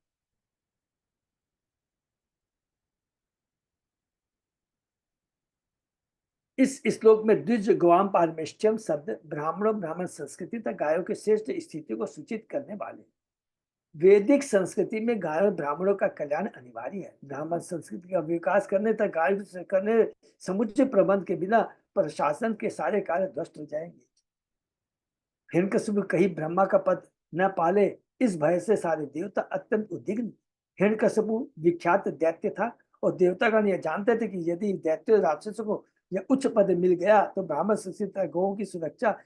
इस श्लोक में द्विज गवाम पारमेष्ठ्यम शब्द ब्राह्मण संस्कृति तथा गायों के श्रेष्ठ स्थिति को सूचित करने वाले। वैदिक संस्कृति में गायों ब्राह्मणों का कल्याण अनिवार्य है। ब्राह्मण संस्कृति का विकास करने तक गायों करने समुचित प्रबंध के बिना प्रशासन के सारे कार्य ध्वस्त हो जाएंगे। हिरण्यकशिपु कहीं ब्रह्मा का पद न पाले, इस भय से सारे देवता अत्यंत उद्विग्न। हिरण्यकशिपु विख्यात दैत्य था, और देवतागण यह जानते थे कि यदि दैत्य राक्षसों को यह उच्च पद मिल गया तो ब्राह्मण संस्कृति गौओं की सुरक्षा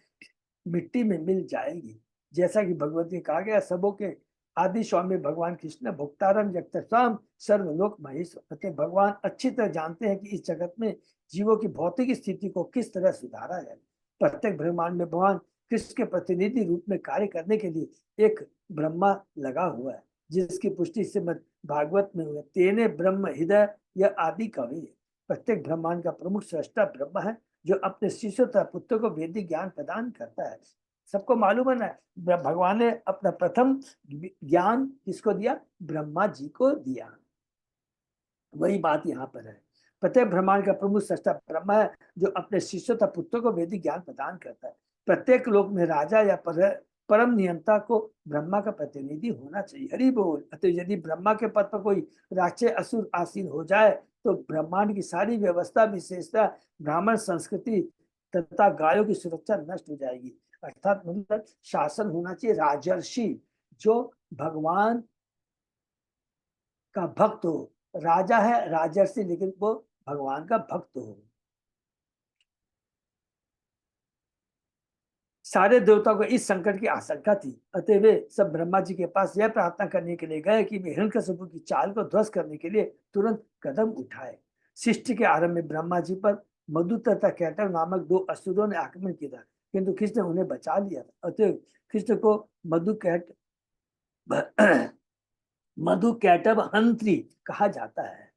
मिट्टी में मिल जाएगी। जैसा कि भगवत ने कहा गया, सबों के आदि स्वामी भगवान कृष्ण भुक्तारम जगतस्वाम सर्वलोक महेश्वर। भगवान अच्छी तरह जानते हैं कि इस जगत में जीवों की भौतिक स्थिति को किस तरह सुधारा जाए। प्रत्येक ब्रह्मांड में भगवान कृष्ण के प्रतिनिधि रूप में कार्य करने के लिए एक ब्रह्मा लगा हुआ है, जिसकी पुष्टि श्रीमद् भागवत में हुई। तेने ब्रह्म हृदय यह आदि कवि है। प्रत्येक ब्रह्मांड का प्रमुख सृष्टा ब्रह्मा है, जो अपने शिष्यों तथा पुत्रों को वैदिक ज्ञान प्रदान करता है। सबको मालूम है ना, भगवान ने अपना प्रथम ज्ञान किसको दिया? ब्रह्मा जी को दिया। वही बात यहाँ पर है। प्रत्येक ब्रह्मांड का प्रमुख सृष्टा ब्रह्मा है, जो अपने शिष्यों तथा पुत्रों को वैदिक ज्ञान प्रदान करता है। प्रत्येक लोक में राजा या परम नियंता को ब्रह्मा का प्रतिनिधि होना चाहिए। हरि बोल। अतः यदि ब्रह्मा के पद पर कोई राक्षस असुर आसीन हो जाए तो ब्रह्मांड की सारी व्यवस्था, विशेषता ब्राह्मण संस्कृति तथा गायों की सुरक्षा नष्ट हो जाएगी। अर्थात मतलब शासन होना चाहिए राजर्षि, जो भगवान का भक्त हो। राजा है राजर्षि, लेकिन वो भगवान का भक्त हो। सारे देवताओं को इस संकट की आशंका थी, अतः वे सब ब्रह्मा जी के पास यह प्रार्थना करने के लिए गए कि वे हिरण्यकशिपु की चाल को ध्वस्त करने के लिए तुरंत कदम उठाए। सृष्टि के आरंभ में ब्रह्मा जी पर मधु तथा कैटव नामक दो असुरों ने आक्रमण किया था, किंतु कृष्ण ने उन्हें बचा लिया था। अतः कृष्ण को मधु कैटव हंत्री कहा जाता है।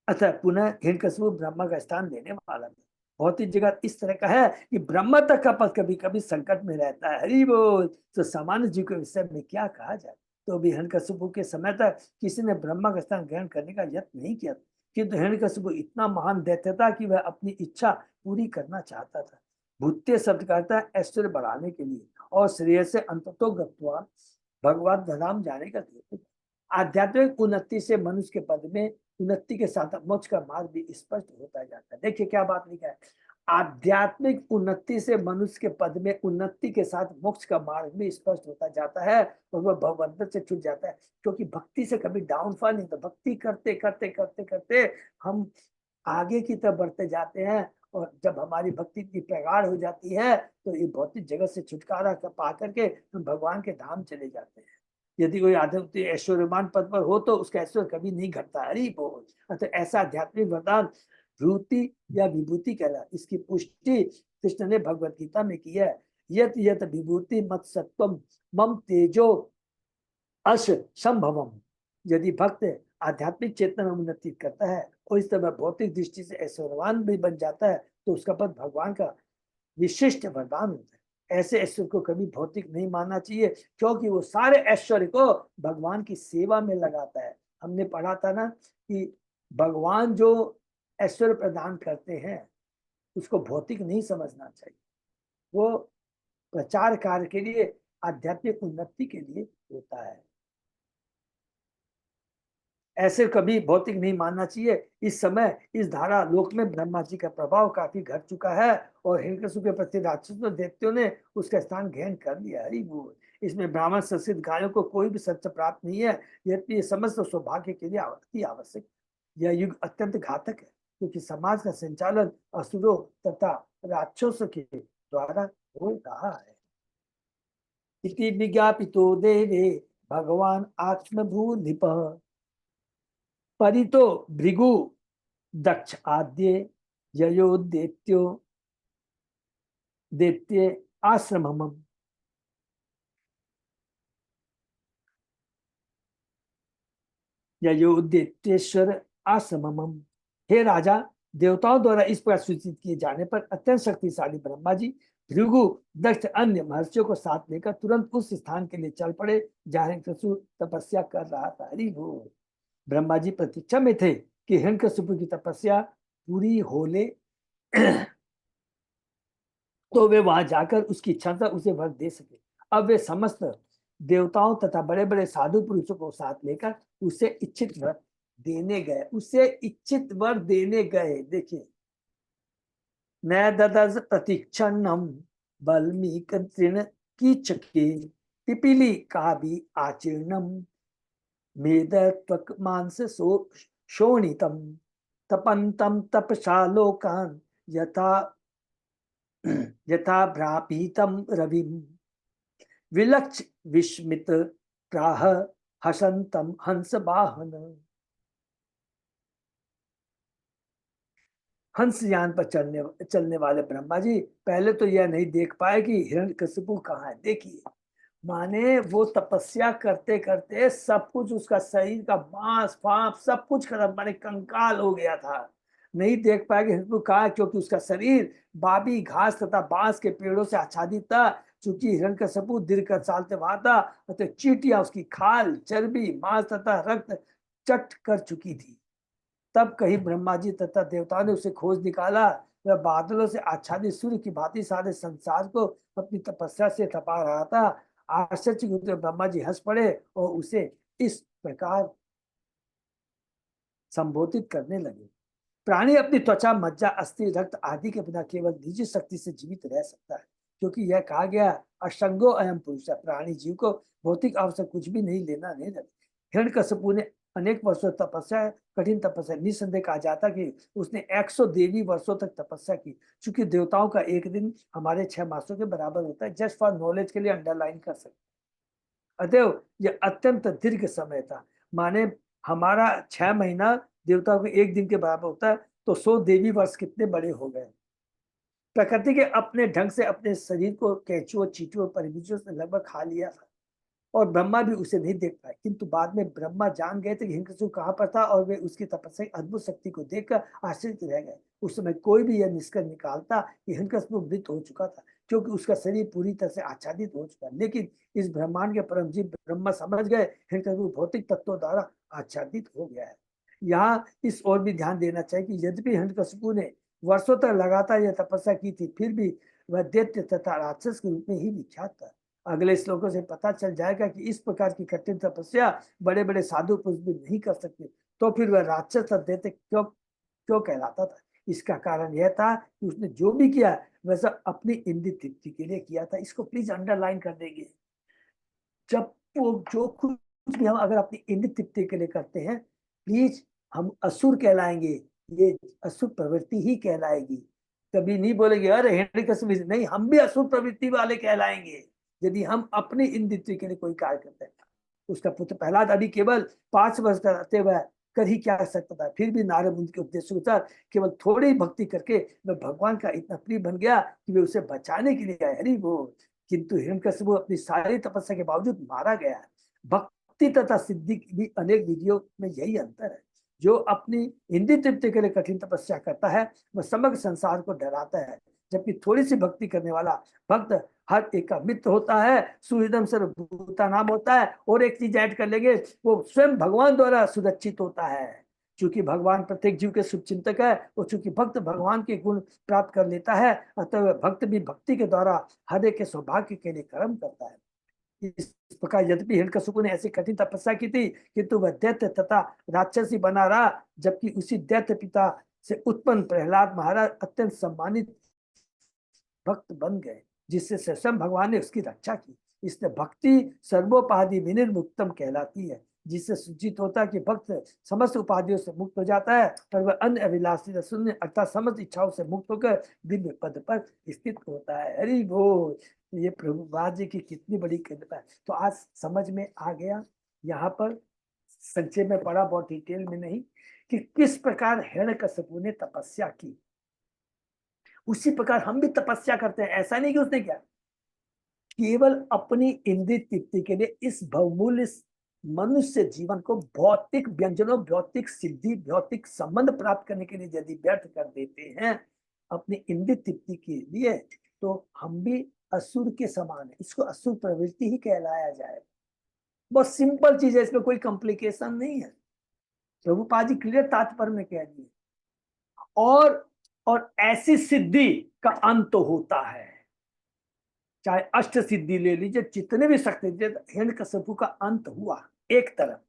अतः पुनः हिरण्यकशिपु ब्रह्मा का स्थान लेने वाला था। भौतिक जगत इस तरह का है कि ब्रह्मा तक का पद कभी कभी संकट में रहता है। हरि बोल। तो सामान्य जीव के विषय में क्या कहा जाए। तो अभी हिरण्यकशिपु के समय तक किसी ने ब्रह्मा का स्थान ग्रहण करने का यत्न नहीं किया, किंतु हिरण्यकशिपु इतना महान दैत्य था कि वह अपनी इच्छा पूरी करना चाहता था। भूत्य शब्द कहता है ऐश्वर्य बढ़ाने के लिए और श्रेय से अंततो गत्वा भगवान धाम जाने का हेतु। आध्यात्मिक उन्नति से मनुष्य के पद में उन्नति के साथ मोक्ष का मार्ग भी स्पष्ट होता जाता है। देखिए क्या बात लिखा है, आध्यात्मिक उन्नति से मनुष्य के पद में उन्नति के साथ मोक्ष का मार्ग भी स्पष्ट होता जाता है और वह भगवंत से छूट जाता है। क्योंकि भक्ति से कभी डाउनफॉल नहीं, तो भक्ति करते करते करते करते हम आगे की तरफ बढ़ते जाते हैं और जब हमारी भक्ति इतनी प्रगाढ़ हो जाती है तो ये भौतिक जगत से छुटकारा पा करके हम भगवान के धाम चले जाते हैं। यदि कोई आध्यात्मिक ऐश्वर्यवान पद पर हो तो उसका ऐश्वर्य कभी नहीं घटता। हरि बोल। अतः ऐसा आध्यात्मिक वरदान भूति या विभूति कहला। इसकी पुष्टि कृष्ण ने भगवत गीता में की है। यत यत विभूति मत सत्वम मम तेजो अश संभवम। यदि भक्त आध्यात्मिक चेतना में उन्नति करता है और इस तरह भौतिक दृष्टि से ऐश्वर्यवान भी बन जाता है तो उसका पद भगवान का विशिष्ट वरदान होता है। ऐसे ऐश्वर्य को कभी भौतिक नहीं मानना चाहिए, क्योंकि वो सारे ऐश्वर्य को भगवान की सेवा में लगाता है। हमने पढ़ा था ना कि भगवान जो ऐश्वर्य प्रदान करते हैं उसको भौतिक नहीं समझना चाहिए, वो प्रचार कार्य के लिए, आध्यात्मिक उन्नति के लिए होता है। ऐसे कभी भौतिक नहीं मानना चाहिए। इस समय इस धारा लोक में ब्रह्मा जी का प्रभाव काफी घट चुका है और हिरण्यकशिपु के प्रति राक्षसों दैत्यों ने उसका स्थान ग्रहण कर लिया। हरि बोल। इसमें ब्राह्मण संस्कृत गायों को कोई भी सत्य प्राप्त नहीं है, यद्यपि समस्त सौभाग्य के लिए अति आवश्यक। यह युग अत्यंत घातक है क्योंकि समाज का संचालन असुरों तथा राक्षसों के द्वारा हो रहा है। इति विज्ञापितो देवे भगवान आत्मभू निपः परितो भृगु दक्ष आद्य ययो दैत्यो दैत्य आश्रमम। ययो दैत्येश्वर आश्रमम। हे राजा, देवताओं द्वारा इस प्रकार सूचित किए जाने पर अत्यंत शक्तिशाली ब्रह्मा जी भृगु दक्ष अन्य महर्षियों को साथ लेकर तुरंत उस स्थान के लिए चल पड़े जहाँ हिरण्यकशिपु तपस्या कर रहा था। हरि बोल। ब्रह्मा जी प्रतीक्षा में थे कि हिरण्यकशिपु की तपस्या पूरी हो ले तो वे वहां जाकर उसकी इच्छा था उसे वर दे सके। अब वे समस्त देवताओं तथा बड़े बड़े साधु पुरुषों को साथ लेकर उसे इच्छित वर देने गए, उसे इच्छित वर देने गए। देखिए, न ददज प्रतीक्षणम बल्मीक तृण कीचके पिपीली का भी आचरणम मेद त्वक मांस शोणितम तपंतम तपसा लोकान यथा यथा भ्रापीतम रविम विलक्ष विस्मित प्राह हसंतम हंस वाहन। हंस यान पर चलने वाले ब्रह्मा जी पहले तो यह नहीं देख पाए कि हिरण्यकशिपु कहाँ है। देखिए, माने वो तपस्या करते करते सब कुछ उसका शरीर का मांस फांस सब कुछ खत्म, माने कंकाल हो गया था। नहीं देख पाया कि हिरण्यकशिपु कहाँ है, क्योंकि उसका शरीर बाबी घास तथा बांस के पेड़ों से आच्छादित था। चूंकि हिरण्यकशिपु दीर्घ काल से वहां था, तो चींटियां उसकी खाल चर्बी मांस तथा रक्त चट कर चुकी थी। तब कहीं ब्रह्मा जी तथा देवताओं ने उसे खोज निकाला। वह बादलों से आच्छादित सूर्य की भांति सारे संसार को अपनी तपस्या से तपा रहा था। आश्चर्य ब्रह्मा जी हंस पड़े और उसे इस प्रकार संबोधित करने लगे। प्राणी अपनी त्वचा मज्जा अस्थि रक्त आदि के बिना केवल निजी शक्ति से जीवित रह सकता है, क्योंकि यह कहा गया असंगो अयम पुरुष है। प्राणी जीव को भौतिक आवश्यक कुछ भी नहीं लेना नहीं रहता। हिरण्यकशिपु ने अनेक वर्षों तपस्या, कठिन तपस्या, निसंदेह कहा जाता कि उसने 100 देवी वर्षों तक तपस्या की। चूंकि देवताओं का एक दिन हमारे 6 मासों के बराबर होता है। जस्ट फॉर नॉलेज के लिए अंडरलाइन कर सकते। अतएव यह अत्यंत दीर्घ समय था। माने हमारा 6 महीना देवताओं के एक दिन के बराबर होता है, तो 100 देवी वर्ष कितने बड़े हो गए। प्रकृति के अपने ढंग से अपने शरीर को केंचुओं, चींटियों, परबिजों से लगभग खा लिया था, और ब्रह्मा भी उसे नहीं देख पाए। किंतु बाद में ब्रह्मा जान गए थे कि हिरण्यकशिपु कहाँ पर था, और वे उसकी तपस्या की अद्भुत शक्ति को देखकर आश्चर्यचकित रह गए। उस समय कोई भी यह निष्कर्ष निकालता कि हिरण्यकशिपु मृत हो चुका था, क्योंकि उसका शरीर पूरी तरह से आच्छादित हो चुका। लेकिन इस ब्रह्मांड के परम जीव ब्रह्मा समझ गए हिरण्यकशिपु भौतिक तत्वों द्वारा आच्छादित हो गया है। यहाँ इस ओर भी ध्यान देना चाहिए कि यद्यपि हिरण्यकशिपु ने वर्षों तक लगातार यह तपस्या की थी, फिर भी वह दैत्य तथा राक्षस के रूप में ही विख्यात था। अगले श्लोकों से पता चल जाएगा कि इस प्रकार की कठिन तपस्या बड़े बड़े साधु पुरुष भी नहीं कर सकते, तो फिर वह राक्षस और दैत्य क्यों क्यों कहलाता था। इसका कारण यह था कि उसने जो भी किया वह सब अपनी इंद्रिय तृप्ति के लिए किया था। इसको प्लीज अंडरलाइन कर देंगे। जब वो जो कुछ भी हम अगर अपनी इंद्रिय तृप्ति के लिए करते हैं, प्लीज हम असुर कहलाएंगे, ये असुर प्रवृत्ति ही कहलाएगी। कभी नहीं बोलेंगे अरे हिरण्यकशिपु नहीं, हम भी असुर प्रवृत्ति वाले कहलाएंगे यदि हम अपनी इंद्रिय तृप्ति के लिए कोई कार्य करते हैं। उसका पुत्र प्रहलाद अभी केवल 5 वर्ष का रहते हुए कर ही क्या सकता था, फिर भी नारद उनके उपदेश अनुसार केवल थोड़ी भक्ति करके वह भगवान का इतना प्रिय बन गया कि वे उसे बचाने के लिए आए। हरि बोल। किंतु हिरण्यकशिपु अपनी सारी तपस्या के बावजूद मारा गया। भक्ति तथा सिद्धि की भी अनेक विधियों में यही अंतर है। जो अपनी इंद्रिय तृप्ति के लिए कठिन तपस्या करता है वह समग्र संसार को डराता है, जबकि थोड़ी सी भक्ति करने वाला भक्त हर एक का मित्र होता है, सुहृदम सर्वभूता नाम होता है। और एक चीज ऐड कर लेंगे, वो स्वयं भगवान द्वारा सुरक्षित होता है। चूंकि भगवान प्रत्येक जीव के शुभ चिंतक है, और चूंकि भक्त भगवान के गुण प्राप्त कर लेता है, अतः भक्त भी भक्ति के द्वारा हर एक के सौभाग्य के लिए कर्म करता है। इस प्रकार यद्यपि हिरण्यकशिपु ने ऐसी कठिन तपस्या की थी, किंतु वह दैत्य तथा राक्षसी बना रहा। जबकि उसी दैत्य पिता से उत्पन्न प्रहलाद महाराज अत्यंत सम्मानित भक्त बन गए, जिससे स्वयं भगवान ने उसकी रक्षा की। इसलिए भक्ति सर्वोपाधि विनिर्मुक्तम कहलाती है, जिससे सूचित होता है कि भक्त समस्त उपाधियों से मुक्त हो जाता है, और वह अन्य अभिलाषी शून्य अर्थात समस्त इच्छाओं से मुक्त होकर दिव्य पद पर स्थित होता है। हरि बोल। ये प्रभुपाद जी की कितनी बड़ी कृपा है। तो आज समझ में आ गया, यहाँ पर संक्षेप में पढ़ा, बहुत डिटेल में नहीं, कि किस प्रकार हिरण्यकशिपु ने तपस्या की। उसी प्रकार हम भी तपस्या करते हैं। ऐसा नहीं कि उसने क्या, केवल अपनी इंद्रिय तृप्ति के लिए इस बहुमूल्य मनुष्य जीवन को भौतिक व्यंजनों, भौतिक सिद्धि, भौतिक संबंध प्राप्त करने के लिए यदि व्यर्थ कर देते हैं अपनी इंद्रिय तृप्ति के लिए, तो हम भी असुर के समान है। इसको असुर प्रवृत्ति ही कहलाया जाए। बहुत सिंपल चीज है, इसमें कोई कॉम्प्लिकेशन नहीं है। प्रभुपाद जी क्लियर तात्पर्य में कह दिए। और ऐसी सिद्धि का अंत होता है, चाहे अष्ट सिद्धि ले लीजिए, जितने भी शक्ति, हिरण्यकशिपु का अंत हुआ एक तरफ।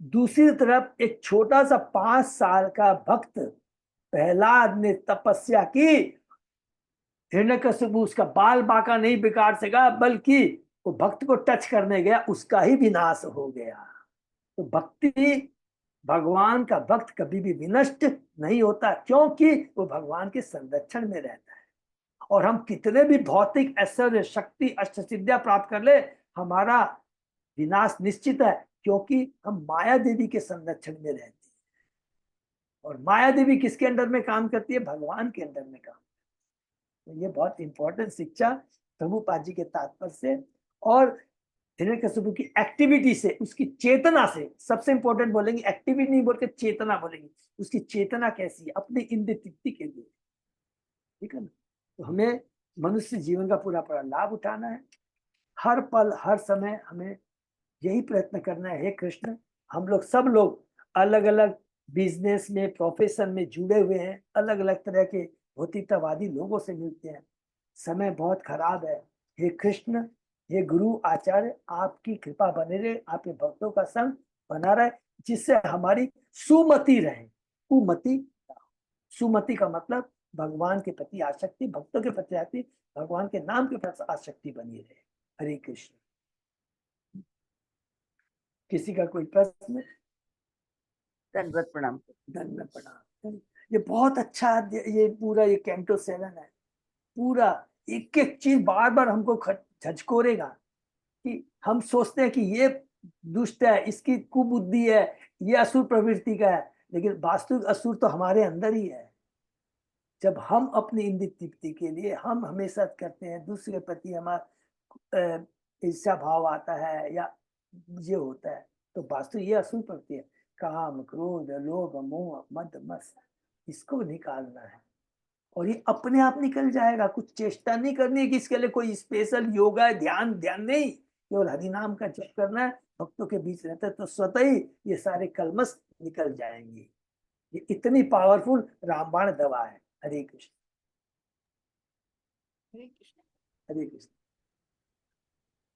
दूसरी तरफ एक छोटा सा 5 साल का भक्त प्रहलाद ने तपस्या की। हिरण्यकशिपु उसका बाल बांका नहीं बिगाड़ सका, बल्कि वो भक्त को टच करने गया, उसका ही विनाश हो गया। तो भक्ति, भगवान का भक्त कभी भी विनष्ट नहीं होता, क्योंकि वो भगवान के संरक्षण में रहता है। और हम कितने भी भौतिक ऐश्वर्य, शक्ति, अष्ट सिद्धियां प्राप्त कर ले, हमारा विनाश निश्चित है, क्योंकि हम माया देवी के संरक्षण में रहते हैं। और माया देवी किसके अंडर में काम करती है? भगवान के अंडर में काम। तो ये बहुत इंपॉर्टेंट शिक्षा प्रभुपाद जी के तात्पर्य से और हिरण्यकशिपु की एक्टिविटी से, उसकी चेतना से। सबसे इंपॉर्टेंट बोलेंगे, एक्टिविटी नहीं बोल के चेतना बोलेंगे। उसकी चेतना कैसी है? अपनी इंद्रिय तृप्ति के लिए, ठीक है ना। तो हमें मनुष्य जीवन का पूरा पूरा लाभ उठाना है। हर पल हर समय हमें यही प्रयत्न करना है। हे कृष्ण, हम लोग सब लोग अलग अलग बिजनेस में, प्रोफेशन में जुड़े हुए हैं, अलग अलग तरह के भौतिकतावादी लोगों से मिलते हैं। समय बहुत खराब है। हे कृष्ण, हे गुरु आचार्य, आपकी कृपा बने रहे, आपके भक्तों का संग बना रहे, जिससे हमारी सुमति रहे, कुमति। सुमति का मतलब भगवान के प्रति आसक्ति, भक्तों के प्रति आसक्ति, भगवान के नाम के प्रति आसक्ति बनी रहे। हरे कृष्ण। किसी का कोई प्रश्न? दंडवत प्रणाम। धन्यवाद प्रणाम। ये बहुत अच्छा ये पूरा ये कैंटो 7 है। पूरा एक एक चीज बार बार हमको झकझोरेगा कि हम सोचते हैं कि ये दुष्ट है, इसकी कुबुद्धि है, ये असुर प्रवृत्ति का है, लेकिन वास्तविक असुर तो हमारे अंदर ही है। जब हम अपनी इंद्रिय तृप्ति के लिए हम हमेशा करते हैं, दूसरे प्रति हमारा ईर्ष्या भाव आता है या ये होता है, तो वास्तु ये असुर प्रवृत्ति है। काम, क्रोध, लोभ, मोह, मद, मत्सर, इसको निकालना है और ये अपने आप निकल जाएगा। कुछ चेष्टा नहीं करनी है कि इसके लिए कोई स्पेशल योगा ध्यान ध्यान नहीं, केवल हरिनाम का जप करना है, भक्तों के बीच रहता है तो स्वतः ही ये सारे कलमश निकल जाएंगे। ये इतनी पावरफुल रामबाण दवा है। हरे कृष्ण। हरे कृष्ण। हरे कृष्ण।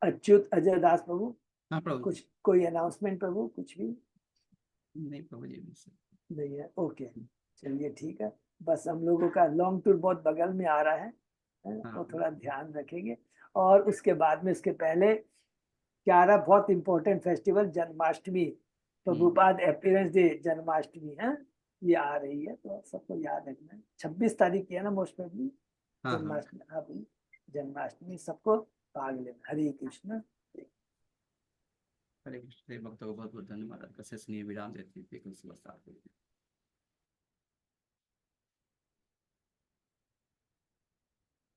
अच्युत अजय दास प्रभु, हाँ प्रभु कुछ कोई अनाउंसमेंट प्रभु? कुछ भी नहीं प्रभु जी। नहीं है? ओके, चलिए ठीक है। बस हम लोगों का लॉन्ग टूर बहुत बगल में आ रहा है, हाँ। तो थोड़ा ध्यान रखेंगे। और उसके बाद में, इसके पहले 11 बहुत important festival, Janmashtami, Prabhupada appearance day, Janmashtami है, ये आ रही है, तो सबको याद रखना है। 26 तारीख की है ना मोस्ट प्रोबेबली हाँ हाँ। जन्माष्टमी। हाँ भाई, जन्माष्टमी सबको भाग लेना। हरे कृष्ण। हरे कृष्ण। भक्तों को बहुत बहुत धन्यवाद। आपका विराम देते हैं।